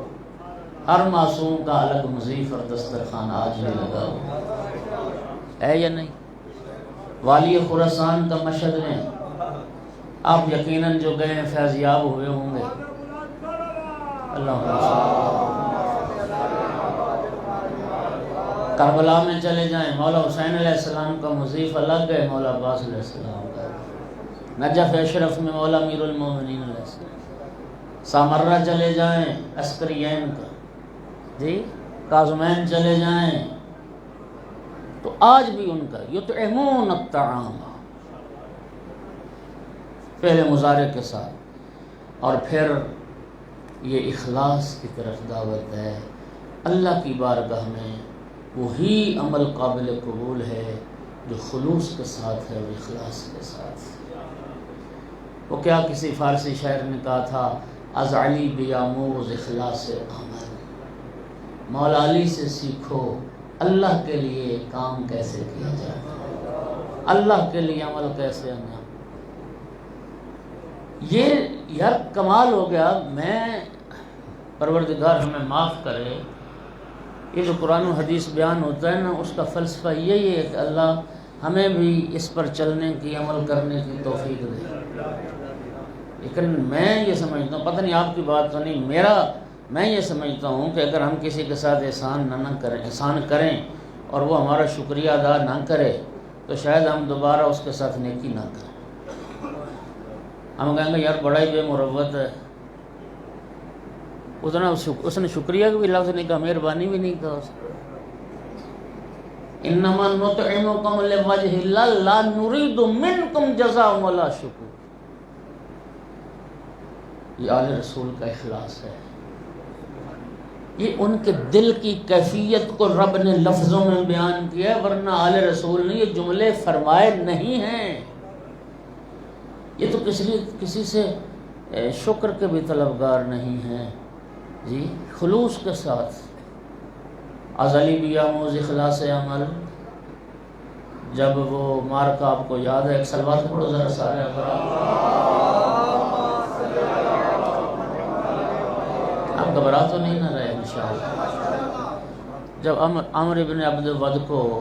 ہر معصوم کا الگ مضیف اور دسترخوان آج بھی لگا ہوا ہے یا نہیں؟ والی خراسان کا مشہد میں آپ یقیناً جو گئے فیضیاب ہوئے ہوں گے۔ کربلا میں چلے جائیں، مولا حسین علیہ السلام کا مضیف الگ ہے، مولا عباس علیہ السلام کا۔ نجف اشرف میں مولا امیر المومنین علیہ السلام۔ سامرہ چلے جائیں، عسکرین کا، جی کاظمین چلے جائیں تو آج بھی ان کا یطعمون الطعام پہلے مضارع کے ساتھ، اور پھر یہ اخلاص کی طرف دعوت ہے۔ اللہ کی بارگاہ میں وہی عمل قابل قبول ہے جو خلوص کے ساتھ ہے اور اخلاص کے ساتھ۔ وہ کیا کسی فارسی شاعر نے کہا تھا، از علی بیاموز اخلاص عمل، مولا علی سے سیکھو اللہ کے لیے کام کیسے کیا جائے، اللہ کے لیے عمل کیسے انجام۔ یہ یار کمال ہو گیا۔ میں پروردگار ہمیں معاف کرے، یہ جو قرآن و حدیث بیان ہوتا ہے نا، اس کا فلسفہ یہی ہے کہ اللہ ہمیں بھی اس پر چلنے کی، عمل کرنے کی توفیق دے۔ لیکن میں یہ سمجھتا ہوں، پتہ نہیں آپ کی بات تو نہیں، میں یہ سمجھتا ہوں کہ اگر ہم کسی کے ساتھ احسان کریں اور وہ ہمارا شکریہ ادا نہ کرے تو شاید ہم دوبارہ اس کے ساتھ نیکی نہ کریں۔ ہم کہیں گے یار بڑا ہی بے مروت ہے، اس نے شکریہ کا بھی لفظ نہیں کہا، مہربانی بھی نہیں کہا۔ انما نطعمکم لوجہ اللہ لا نرید منکم جزاء ولا شکور۔ یہ آل رسول کا اخلاص ہے، یہ ان کے دل کی کیفیت کو رب نے لفظوں میں بیان کیا ہے، ورنہ آل رسول نے یہ جملے فرمائے نہیں ہیں۔ یہ تو کسی سے شکر کے بھی طلبگار نہیں ہیں جی، خلوص کے ساتھ۔ ازلی بیاموز اخلاص عمل، جب وہ مارکا آپ کو یاد ہے، ایک سلوات پڑھو ذرا سارے آپ گھبرا تو نہیں نہ رہے انشاءاللہ۔ جب عمرو بن عبد ود کو،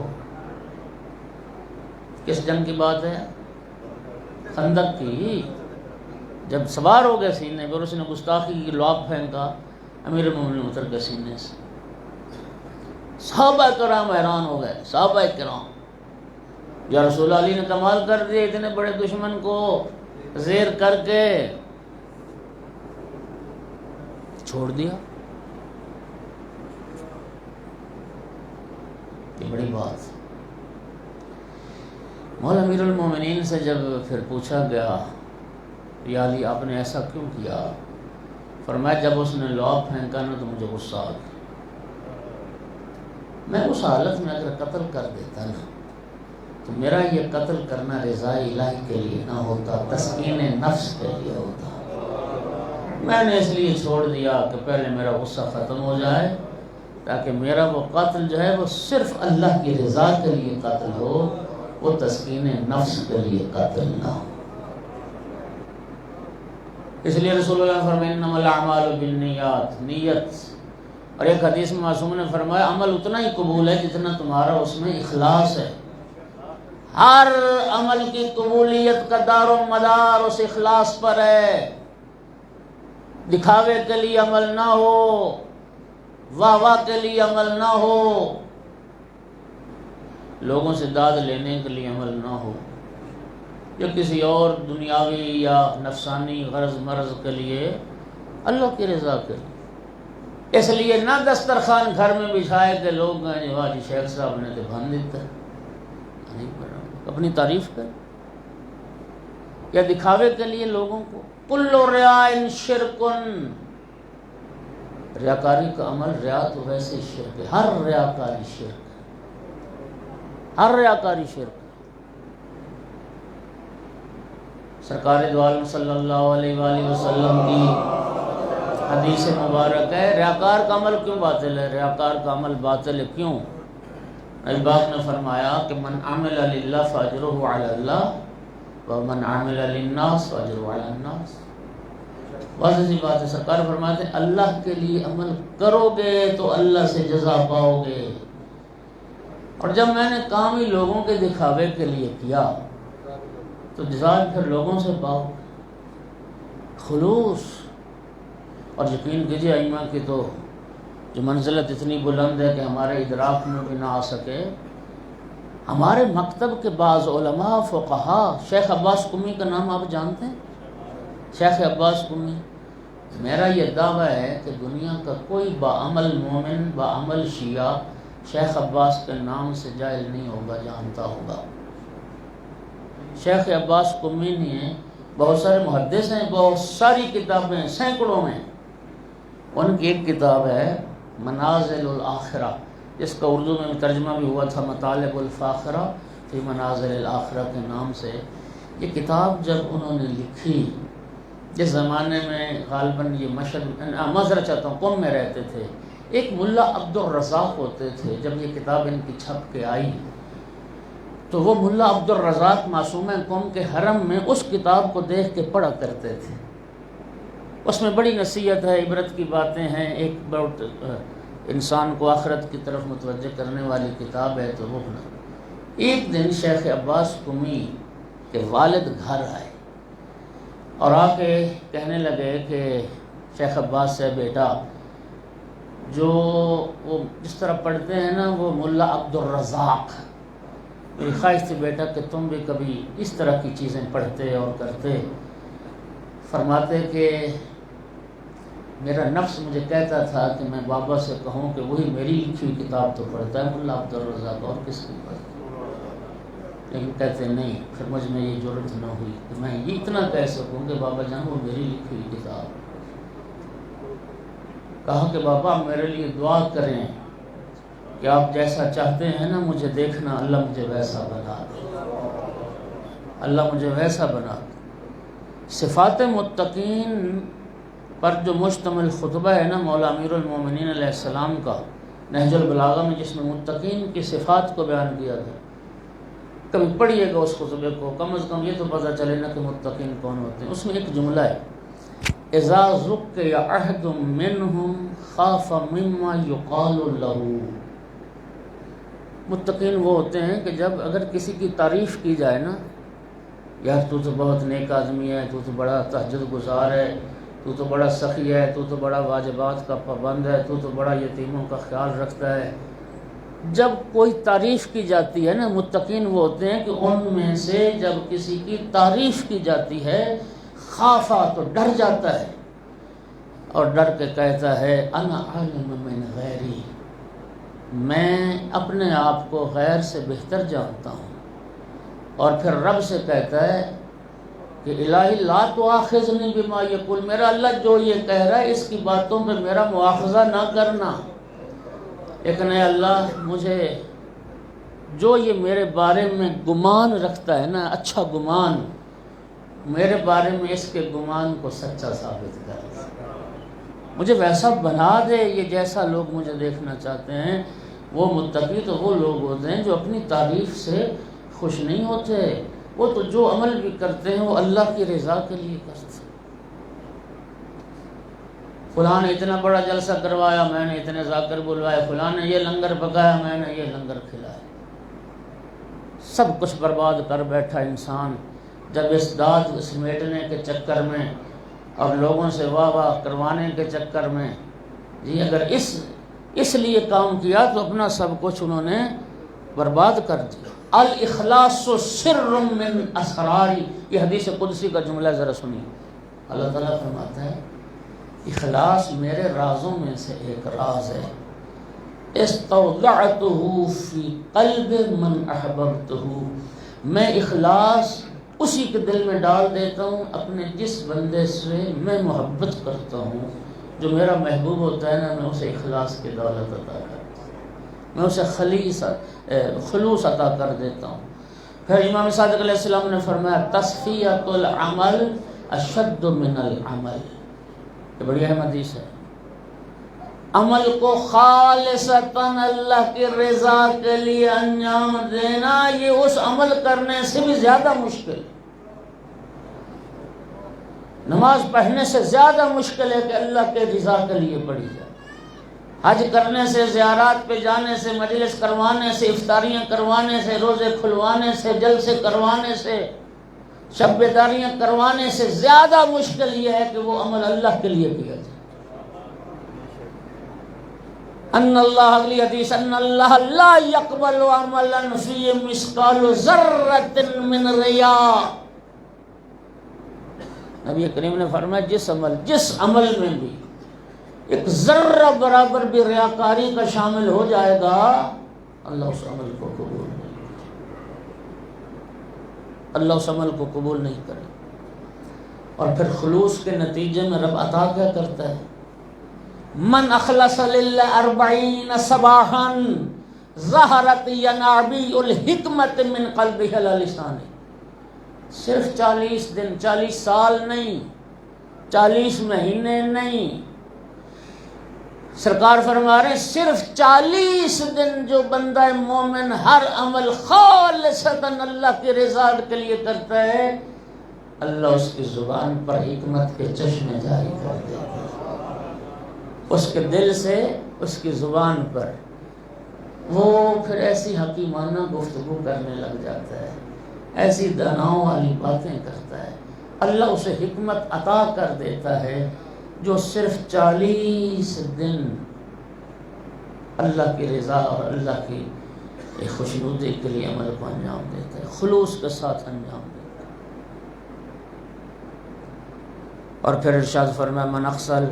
کس جنگ کی بات ہے؟ خندق کی، جب سوار ہو گئے سینے پر، اس نے گستاخی کی لعاب پھینکا، امیر المومنین اتر کے سینے سے، صحابہ کرام حیران ہو گئے۔ صحابہ کرام، یا رسول علی نے کمال کر دیا، اتنے بڑے دشمن کو زیر کر کے چھوڑ دیا۔ یہ بڑی بات۔ مولا امیر المومنین سے جب پھر پوچھا گیا یا علی آپ نے ایسا کیوں کیا، فرمایا جب اس نے لعاب پھینکا نا تو مجھے غصہ آ گیا، میں اس حالت میں اگر قتل کر دیتا نا تو میرا یہ قتل کرنا رضا الہی کے لیے نہ ہوتا، تسکین نفس کے لیے ہوتا۔ میں نے اس لیے چھوڑ دیا کہ پہلے میرا غصہ ختم ہو جائے، تاکہ میرا وہ قتل جو ہے وہ صرف اللہ کی رضا کے لیے قتل ہو، وہ تسکین نفس کے لیے قتل نہ ہو۔ اس لیے رسول اللہ فرمائے انما الاعمال بالنیات، نیت۔ اور ایک حدیث میں معصوم نے فرمایا عمل اتنا ہی قبول ہے جتنا تمہارا اس میں اخلاص ہے۔ ہر عمل کی قبولیت کا دار و مدار اس اخلاص پر ہے۔ دکھاوے کے لیے عمل نہ ہو، واہ واہ کے لیے عمل نہ ہو، لوگوں سے داد لینے کے لیے عمل نہ ہو، یا کسی اور دنیاوی یا نفسانی غرض مرض کے لیے، اللہ کی رضا کے لیے۔ اس لیے نہ دسترخوان گھر میں بچھائے کہ لوگ کہیں واہ جی شیخ صاحب نے تو بھان دیتا ہے، اپنی تعریف کریں، یا دکھاوے کے لیے لوگوں کو۔ کل ریاء شرکن، ریاکاری کا عمل، ریا تو ویسے شرک ہے، ہر ریاکاری شرک ہے، ہر ریاکاری شرک ہے۔ سرکار دو عالم صلی اللہ علیہ وآلہ وسلم کی حدیث مبارک ہے، ریاکار کا عمل کیوں باطل ہے؟ ریاکار کا عمل باطل ہے کیوں؟ نبی پاک نے فرمایا کہ من عمل للہ فاجرہ علی اللہ ومن عمل للناس فاجرہ علی الناس۔ واضح سی بات ہے، سرکار فرماتے ہیں اللہ کے لیے عمل کرو گے تو اللہ سے جزا پاؤ گے، اور جب میں نے کام ہی لوگوں کے دکھاوے کے لیے کیا تو جزا پھر لوگوں سے پاؤ۔ خلوص، اور یقین کیجیے ائمہ کی تو جو منزلت اتنی بلند ہے کہ ہمارے ادراک میں بھی نہ آ سکے۔ ہمارے مکتب کے بعض علماء فقہا، شیخ عباس قمی کا نام آپ جانتے ہیں؟ شیخ عباس قمی میرا یہ دعویٰ ہے کہ دنیا کا کوئی باعمل مومن باعمل شیعہ شیخ عباس کے نام سے جاہل نہیں ہوگا، جانتا ہوگا۔ شیخ عباس قمی نے بہت سارے محدث ہیں، بہت ساری کتابیں سینکڑوں میں، ان کی ایک کتاب ہے منازل الآخرہ، جس کا اردو میں ترجمہ بھی ہوا تھا مطالب الفاخرہ فی منازل الآخرہ کے نام سے۔ یہ کتاب جب انہوں نے لکھی، جس زمانے میں غالباً یہ معذرت چاہتا ہوں قم میں رہتے تھے، ایک ملا عبد الرزاق ہوتے تھے۔ جب یہ کتاب ان کی چھپ کے آئی تو وہ ملا عبد الرزاق معصومہ قم کے حرم میں اس کتاب کو دیکھ کے پڑھا کرتے تھے۔ اس میں بڑی نصیحت ہے، عبرت کی باتیں ہیں، ایک بہت انسان کو آخرت کی طرف متوجہ کرنے والی کتاب ہے۔ تو وہ ایک دن شیخ عباس قمی کے والد گھر آئے اور آ کے کہنے لگے کہ شیخ عباس سے بیٹا، جو وہ جس طرح پڑھتے ہیں نا وہ ملا عبد الرزاق، میری خواہش تھی بیٹا کہ تم بھی کبھی اس طرح کی چیزیں پڑھتے اور کرتے۔ فرماتے کہ میرا نفس مجھے کہتا تھا کہ میں بابا سے کہوں کہ وہی میری لکھی ہوئی کتاب تو پڑھتا ہے ملا عبد الرزاق، اور کس کی پڑھتا، لیکن کہتے نہیں۔ پھر مجھ میں یہ جرأت نہ ہوئی کہ میں یہ اتنا کہہ سکوں کہ بابا جان وہ میری لکھی ہوئی کتاب۔ کہا کہ بابا میرے لیے دعا کریں کہ آپ جیسا چاہتے ہیں نا مجھے دیکھنا، اللہ مجھے ویسا بنا دے، اللہ مجھے ویسا بنا دے۔ صفات متقین پر جو مشتمل خطبہ ہے نا مولا امیر المومنین علیہ السلام کا نہج البلاغہ میں، جس میں متقین کی صفات کو بیان کیا گیا، کبھی پڑھیے گا اس خطبے کو، کم از کم یہ تو پتہ چلے نا کہ متقین کون ہوتے ہیں۔ اس میں ایک جملہ ہے اذا ذکر عہد منہم خاف مما یقال لہ۔ متقین وہ ہوتے ہیں کہ جب اگر کسی کی تعریف کی جائے نا، یار تو بہت نیک آدمی ہے، تو بڑا تہجد گزار ہے، تو بڑا سخی ہے، تو بڑا واجبات کا پابند ہے، تو بڑا یتیموں کا خیال رکھتا ہے، جب کوئی تعریف کی جاتی ہے نا، متقین وہ ہوتے ہیں کہ ان میں سے جب کسی کی تعریف کی جاتی ہے خافا تو ڈر جاتا ہے، اور ڈر کے کہتا ہے انا عالم من غیری، میں اپنے آپ کو غیر سے بہتر جانتا ہوں۔ اور پھر رب سے کہتا ہے کہ الہی لا تؤاخذنی بما یقول، میرا اللہ جو یہ کہہ رہا ہے اس کی باتوں پہ میرا مواخذہ نہ کرنا، لیکن اے اللہ مجھے جو یہ میرے بارے میں گمان رکھتا ہے نا، اچھا گمان میرے بارے میں، اس کے گمان کو سچا ثابت کر دے، مجھے ویسا بنا دے یہ جیسا لوگ مجھے دیکھنا چاہتے ہیں۔ وہ متقی تو وہ لوگ ہوتے ہیں جو اپنی تعریف سے خوش نہیں ہوتے، وہ تو جو عمل بھی کرتے ہیں وہ اللہ کی رضا کے لیے کرتے ہیں۔ فلاں نے اتنا بڑا جلسہ کروایا، میں نے اتنے ذاکر بلوائے، فلاں نے یہ لنگر پکایا، میں نے یہ لنگر کھلایا، سب کچھ برباد کر بیٹھا انسان جب اس داد سمیٹنے کے چکر میں اور لوگوں سے واہ واہ کروانے کے چکر میں، جی اگر اس لیے کام کیا تو اپنا سب کچھ انہوں نے برباد کر دیا۔ الاخلاص سر من اسراری، یہ حدیث قدسی کا جملہ ذرا سنیے۔ اللہ تعالیٰ فرماتا ہے اخلاص میرے رازوں میں سے ایک راز ہے، استودعتہ فی قلب من احببتہ، میں اخلاص اسی کے دل میں ڈال دیتا ہوں اپنے جس بندے سے میں محبت کرتا ہوں، جو میرا محبوب ہوتا ہے نا، میں اسے اخلاص کی دولت عطا کرتا ہوں، میں اسے خلوص عطا کر دیتا ہوں۔ پھر امام صادق علیہ السلام نے فرمایا تصفیۃ العمل اشد من العمل، یہ بڑی اہم حدیث ہے۔ عمل کو خالصتاً اللہ کی رضا کے لیے انجام دینا، یہ اس عمل کرنے سے بھی زیادہ مشکل، نماز پڑھنے سے زیادہ مشکل ہے کہ اللہ کے رضا کے لیے پڑھی جائے۔ حج کرنے سے، زیارات پہ جانے سے، مجلس کروانے سے، افطاریاں کروانے سے، روزے کھلوانے سے، جلسے کروانے سے، شب بیداریاں کروانے سے زیادہ مشکل یہ ہے کہ وہ عمل اللہ کے لیے کیا جائے۔ ان اللہ، اگلی حدیث، ان اللہ لا يقبل عملا فی مثقال ذرۃ من ریا، نبی کریم نے فرمایا جس عمل میں بھی ایک ذرہ برابر بھی ریاکاری کا شامل ہو جائے گا، اللہ اس عمل کو قبول نہیں کرے، اللہ اس عمل کو قبول نہیں کرے۔ اور پھر خلوص کے نتیجے میں رب عطا کیا کرتا ہے؟ من اخلص للہ 40 صباحا ظہرت ینابیع الحکمت من قلبہ علی لسانہ۔ صرف 40 دن، 40 سال نہیں، 40 مہینے نہیں، سرکار فرما رہے ہیں صرف 40 دن جو بندہ مومن ہر عمل خالصتاً اللہ کی رضا کے لیے کرتا ہے، اللہ اس کی زبان پر حکمت کے چشمے جاری کر دیتا ہے، اس کے دل سے اس کی زبان پر وہ پھر ایسی حکیمانہ گفتگو کرنے لگ جاتا ہے، ایسی داناؤں والی باتیں کرتا ہے، اللہ اسے حکمت عطا کر دیتا ہے جو صرف 40 دن اللہ کی رضا اور اللہ کی خوشنودی کے لیے عمل کو انجام دیتا ہے، خلوص کے ساتھ انجام دیتا ہے۔ اور پھر ارشاد فرمایا من اخسل،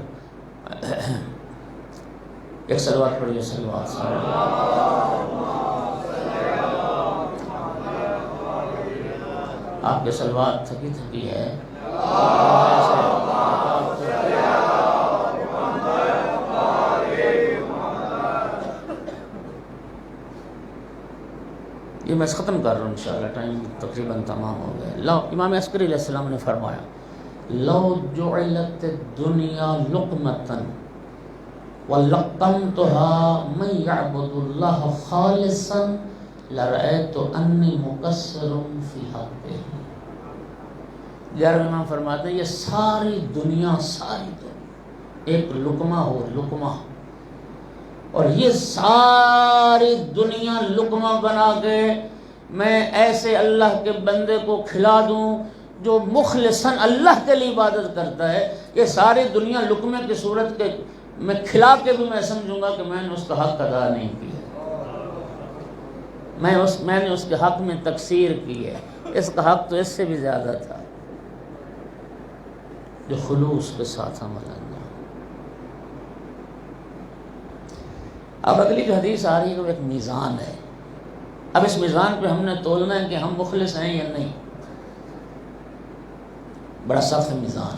ایک صلوات پڑھیے، صلوات صلی آپ کے صلوات تھکی تھکی ہے، یہ میں ختم کر رہا ہوں انشاءاللہ، ٹائم تقریباً تمام ہو گیا۔ لو امام عسکری علیہ السلام نے فرمایا لو جعلت الدنیا لقمة وَلَقَّمْتُهَا مَنْ يَعْبُدُ اللَّهَ خَالِصًا لَرَأَيْتُ أَنِّي مُقَصِّرٌ فِي حَقِّهِ۔ 11 امام فرماتے ہیں یہ ساری دنیا ایک لقمہ ہو، لقمہ، اور یہ ساری دنیا لقمہ بنا کے میں ایسے اللہ کے بندے کو کھلا دوں جو مخلصاً اللہ کے لیے عبادت کرتا ہے، یہ ساری دنیا لقمے کی صورت کے میں کھلا کے بھی میں سمجھوں گا کہ میں نے اس کا حق ادا نہیں کیا، میں نے اس کے حق میں تقصیر کی ہے، اس کا حق تو اس سے بھی زیادہ تھا، جو خلوص کے ساتھ عمل انجام۔ اب اگلی جو حدیث آ رہی ہے وہ ایک میزان ہے، اب اس میزان پہ ہم نے تولنا ہے کہ ہم مخلص ہیں یا نہیں، بڑا سخت میزان۔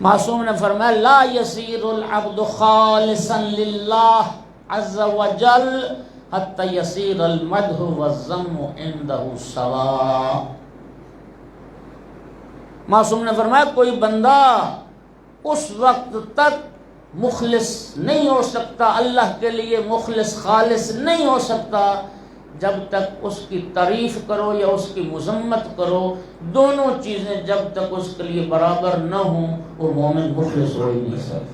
معصوم نے فرمایا لا یصیر العبد خالصا للہ عز وجل حتی یصیر المدح والذم عنده سواء۔ معصوم نے فرمایا کوئی بندہ اس وقت تک مخلص نہیں ہو سکتا، اللہ کے لیے مخلص خالص نہیں ہو سکتا جب تک اس کی تعریف کرو یا اس کی مذمت کرو، دونوں چیزیں جب تک اس کے لیے برابر نہ ہوں وہ مومن مخلص ہو ہی نہیں سکتا۔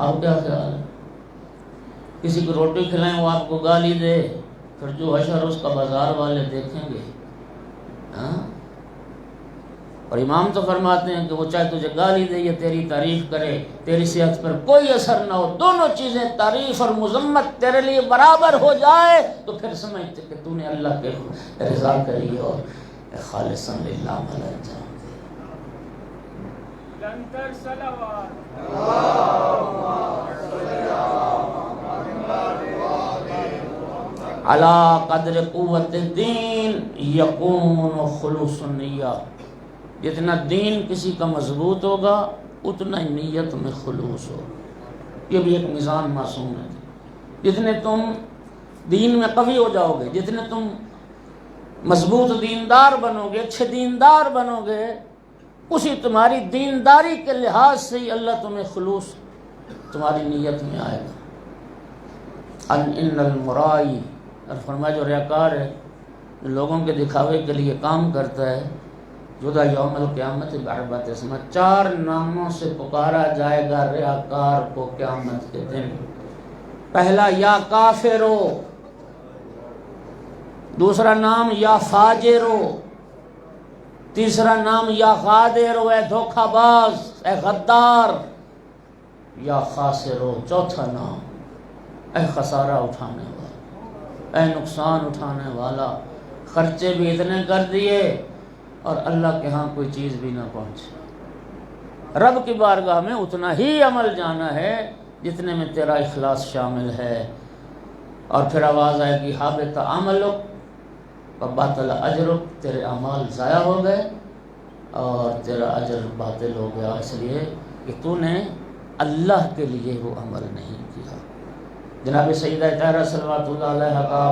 آپ کیا خیال ہے؟ کسی کو روٹی کھلائیں وہ آپ کو گالی دے، پھر جو حشر اس کا بازار والے دیکھیں گے، ہاں؟ اور امام تو فرماتے ہیں کہ وہ چاہے تجھے گالی دے یا تیری تعریف کرے، تیری صحت پر کوئی اثر نہ ہو، دونوں چیزیں تعریف اور مذمت تیرے لیے برابر ہو جائے تو پھر سمجھتے کہ تو نے اللہ کے رضا کے لیے اور خالصاً للہ عمل انجام دیا۔ علی قدر قوت الدین یکون خلوص النیہ، جتنا دین کسی کا مضبوط ہوگا اتنا ہی نیت میں خلوص ہو، یہ بھی ایک میزان معصوم ہے۔ جتنے تم دین میں قوی ہو جاؤ گے، جتنے تم مضبوط دیندار بنو گے، اچھے دیندار بنو گے، اسی تمہاری دینداری کے لحاظ سے ہی اللہ تمہیں خلوص تمہاری نیت میں آئے گا۔ ان المرائی، اور فرمایا جو ریاکار ہے، جو لوگوں کے دکھاوے کے لیے کام کرتا ہے، جدا یوم القیامت باربات اسمہ، 4 ناموں سے پکارا جائے گا ریاکار کو قیامت کے دن۔ پہلا یا کافرو، دوسرا نام یا فاجرو، تیسرا نام یا غادرو اے دھوکہ باز، اے غدار، یا خاسرو چوتھا نام اے خسارہ اٹھانے والا، اے نقصان اٹھانے والا، خرچے بھی اتنے کر دیے، اور اللہ کے ہاں کوئی چیز بھی نہ پہنچے۔ رب کی بارگاہ میں اتنا ہی عمل جانا ہے جتنے میں تیرا اخلاص شامل ہے، اور پھر آواز آئے گی حابط عملک وباطل اجرک، تیرے اعمال ضائع ہو گئے اور تیرا اجر باطل ہو گیا، اس لیے کہ تو نے اللہ کے لیے وہ عمل نہیں کیا۔ جناب سیدہ طاہرہ صلوات اللہ علیہ کا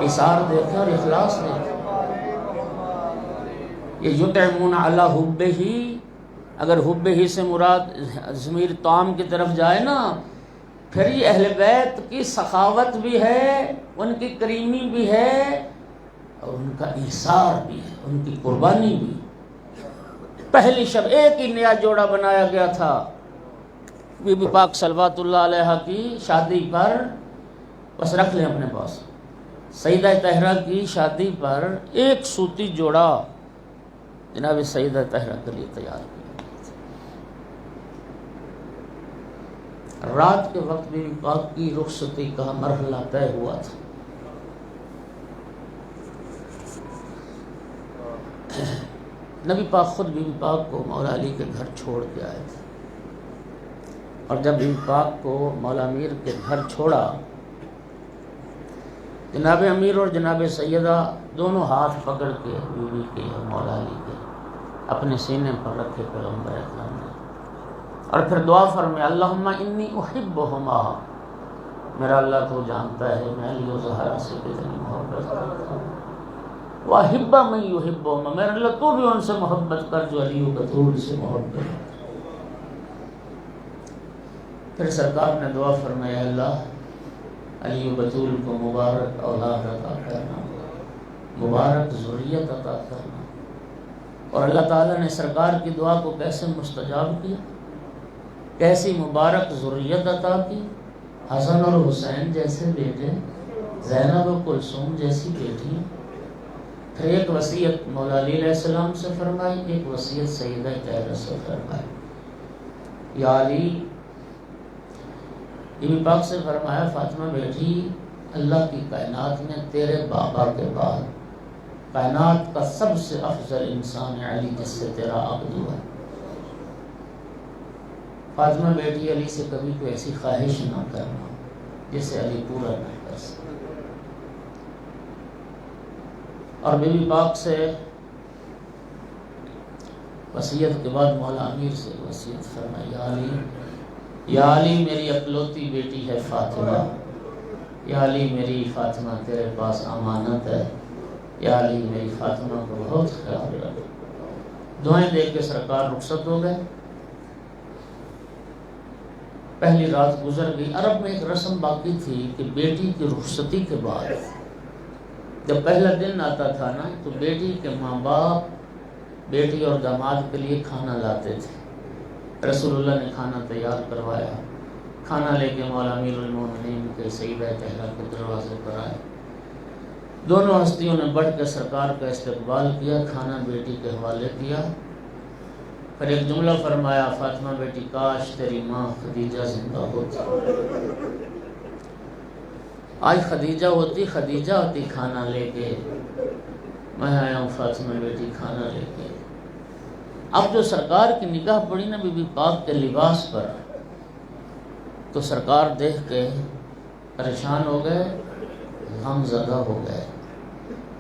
اثار دیکھیں اور اخلاص دیکھیں۔ یہ یطعمون علی حبہ، اگر حب ہی سے مراد ضمیر طعام کی طرف جائے نا، پھر یہ اہل بیت کی سخاوت بھی ہے، ان کی کریمی بھی ہے، اور ان کا ایثار بھی ہے، ان کی قربانی بھی۔ پہلی شب ایک ہی نیا جوڑا بنایا گیا تھا بی بی پاک صلوات اللہ علیہ کی شادی پر، بس رکھ لیں اپنے پاس، سیدہ طاہرہ کی شادی پر ایک سوتی جوڑا جناب سیدہ طاہرہ کے لیے تیار کیا۔ رات کے وقت بی بی پاک کی رخصتی کا مرحلہ طے ہوا تھا۔ نبی پاک خود بی بی پاک کو مولا علی کے گھر چھوڑ کے آئے تھے، اور جب بی بی پاک کو مولا امیر کے گھر چھوڑا، جناب امیر اور جناب سیدہ دونوں ہاتھ پکڑ کے بی بی کے اور مولا علی کے اپنے سینے پر رکھے پیغمبر اکرم نے، اور پھر دعا فرمائے اللہم انی احبہما، میرا اللہ تو جانتا ہے میں علی و زہرا سے کتنی محبت کرتا ہوں، واحب من یحبہما، میرا اللہ تو بھی ان سے محبت کر جو علی و بطول سے محبت کرتا۔ پھر سرکار نے دعا فرمایا اللہ علی و بطول کو مبارک اولاد عطا کرنا، مبارک ذریت عطا کرنا۔ اور اللہ تعالیٰ نے سرکار کی دعا کو کیسے مستجاب کیا، کیسی مبارک ذریت عطا کی، حسن اور حسین جیسے بیٹے، زینب و کلثوم جیسی بیٹی۔ پھر ایک وصیت مولا علی علیہ السلام سے فرمائی، ایک وصیت سیدہ طاہرہ سے فرمائی۔ یا علی، بی بی پاک سے فرمایا فاطمہ بیٹی، اللہ کی کائنات میں تیرے بابا کے بعد کائنات کا سب سے افضل انسان علی، جس سے تیرا عقد ہوا۔ فاطمہ بیٹی، علی سے کبھی کوئی ایسی خواہش نہ کرنا جسے علی پورا نہ کر سکے۔ اور بی بی پاک سے وصیت کے بعد مولا امیر سے وصیت فرمائی، یا علی میری اکلوتی بیٹی ہے فاطمہ، یا علی میری فاطمہ تیرے پاس امانت ہے، یا علی میری فاطمہ کو بہت خیال رکھ۔ دعائیں دے کے سرکار رخصت ہو گئے۔ پہلی رات گزر گئی۔ عرب میں ایک رسم باقی تھی کہ بیٹی کی رخصتی کے بعد جب پہلا دن آتا تھا نا، تو بیٹی کے ماں باپ بیٹی اور داماد کے لیے کھانا لاتے تھے۔ رسول اللہ نے کھانا تیار کروایا، کھانا لے کے مولا امیر المومنین کے سیدہ طاہرہ کے دروازے پر آئے۔ دونوں ہستیوں نے بڑھ کے سرکار کا استقبال کیا، کھانا بیٹی کے حوالے کیا، پھر ایک جملہ فرمایا، فاطمہ بیٹی کاش تیری ماں خدیجہ زندہ ہوتی، آج خدیجہ ہوتی کھانا لے کے، میں آیا ہوں فاطمہ بیٹی کھانا لے کے۔ اب جو سرکار کی نگاہ پڑی نا بی بی پاک کے لباس پر، تو سرکار دیکھ کے پریشان ہو گئے، غم زدہ ہو گئے۔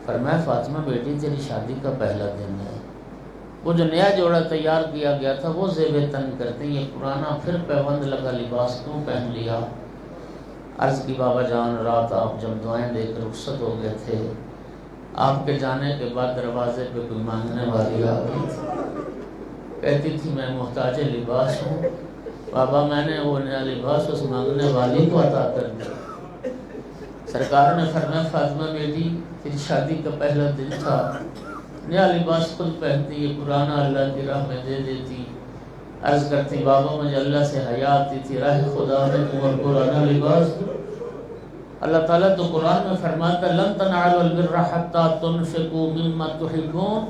فرمایا فاطمہ بیٹی تیری شادی کا پہلا دن ہے، وہ جو نیا جوڑا تیار کیا گیا تھا وہ زیب تن کرتے، یہ پرانا پھر پیوند لگا لباس کیوں پہن لیا؟ عرض کی بابا جان، رات آپ جب دعائیں دے کر رخصت ہو گئے تھے، آپ کے جانے کے بعد دروازے پہ کوئی مانگنے والی آ گئی تھی، کہتی تھی میں محتاج لباس ہوں، بابا میں نے وہ نیا لباس اس مانگنے والی کو عطا کر دیا۔ سرکار نے فرمایا فاطمہ بیٹی تیری شادی کا پہلا دن تھا، نیا لباس خود پہنتی، یہ پرانا اللہ کی راہ میں دے دیتی۔ عرض کرتی بابا مجھے اللہ سے حیا آتی تھی، راہ خدا میں تم اور پرانا لباس۔ اللہ تعالیٰ تو قرآن میں فرماتا لن تنالوا البر حتی تنفقوا مما تحبون،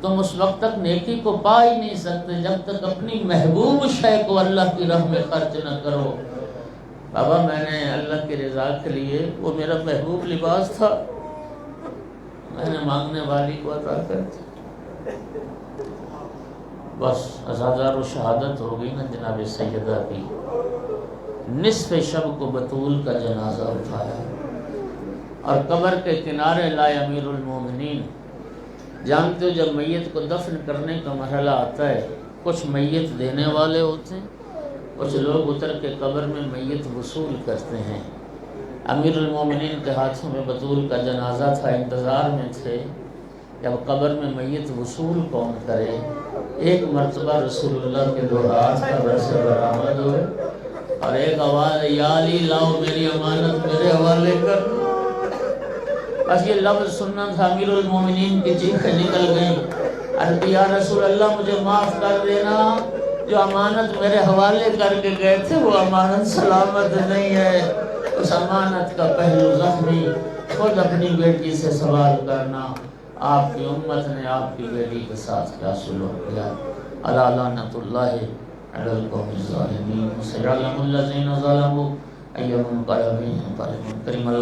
تم اس وقت تک نیکی کو پا ہی نہیں سکتے جب تک اپنی محبوب شے کو اللہ کی راہ میں خرچ نہ کرو۔ بابا میں نے اللہ کی رضا کے لیے، وہ میرا محبوب لباس تھا، میں نے مانگنے والی کو عطا کر دی۔ بس ازادار و شہادت ہو گئی نا جناب سیدہ کی، نصف شب کو بطول کا جنازہ اٹھایا اور قبر کے کنارے لائے امیر المومنین۔ جانتے ہو جب میت کو دفن کرنے کا مرحلہ آتا ہے، کچھ میت دینے والے ہوتے ہیں، کچھ لوگ اتر کے قبر میں میت وصول کرتے ہیں۔ امیر المومنین کے ہاتھوں میں بطول کا جنازہ تھا، انتظار میں تھے جب قبر میں میت وصول کون کرے۔ ایک مرتبہ رسول اللہ کے دو ہاتھ قبر سے برآمد ہوئے اور ایک آواز، یا علی لاؤ میری امانت میرے حوالے کر۔ بس یہ لفظ سننا تھا، امیر المومنین کی چیخیں نکل گئیں، عرض یا رسول اللہ مجھے معاف کر دینا، جو امانت میرے حوالے کر کے گئے تھے وہ امانت سلامت نہیں ہے۔ اس امانت کا پہلو زخمی، خود اپنی بیٹی سے سوال کرنا، آپ کی امت نے آپ کی بیٹی کے ساتھ کیا سلوک کیا۔ الا لعنۃ اللہ علی القوم الظالمین، سیعلم الذین ظلموا ای منقلب کریم اللہ۔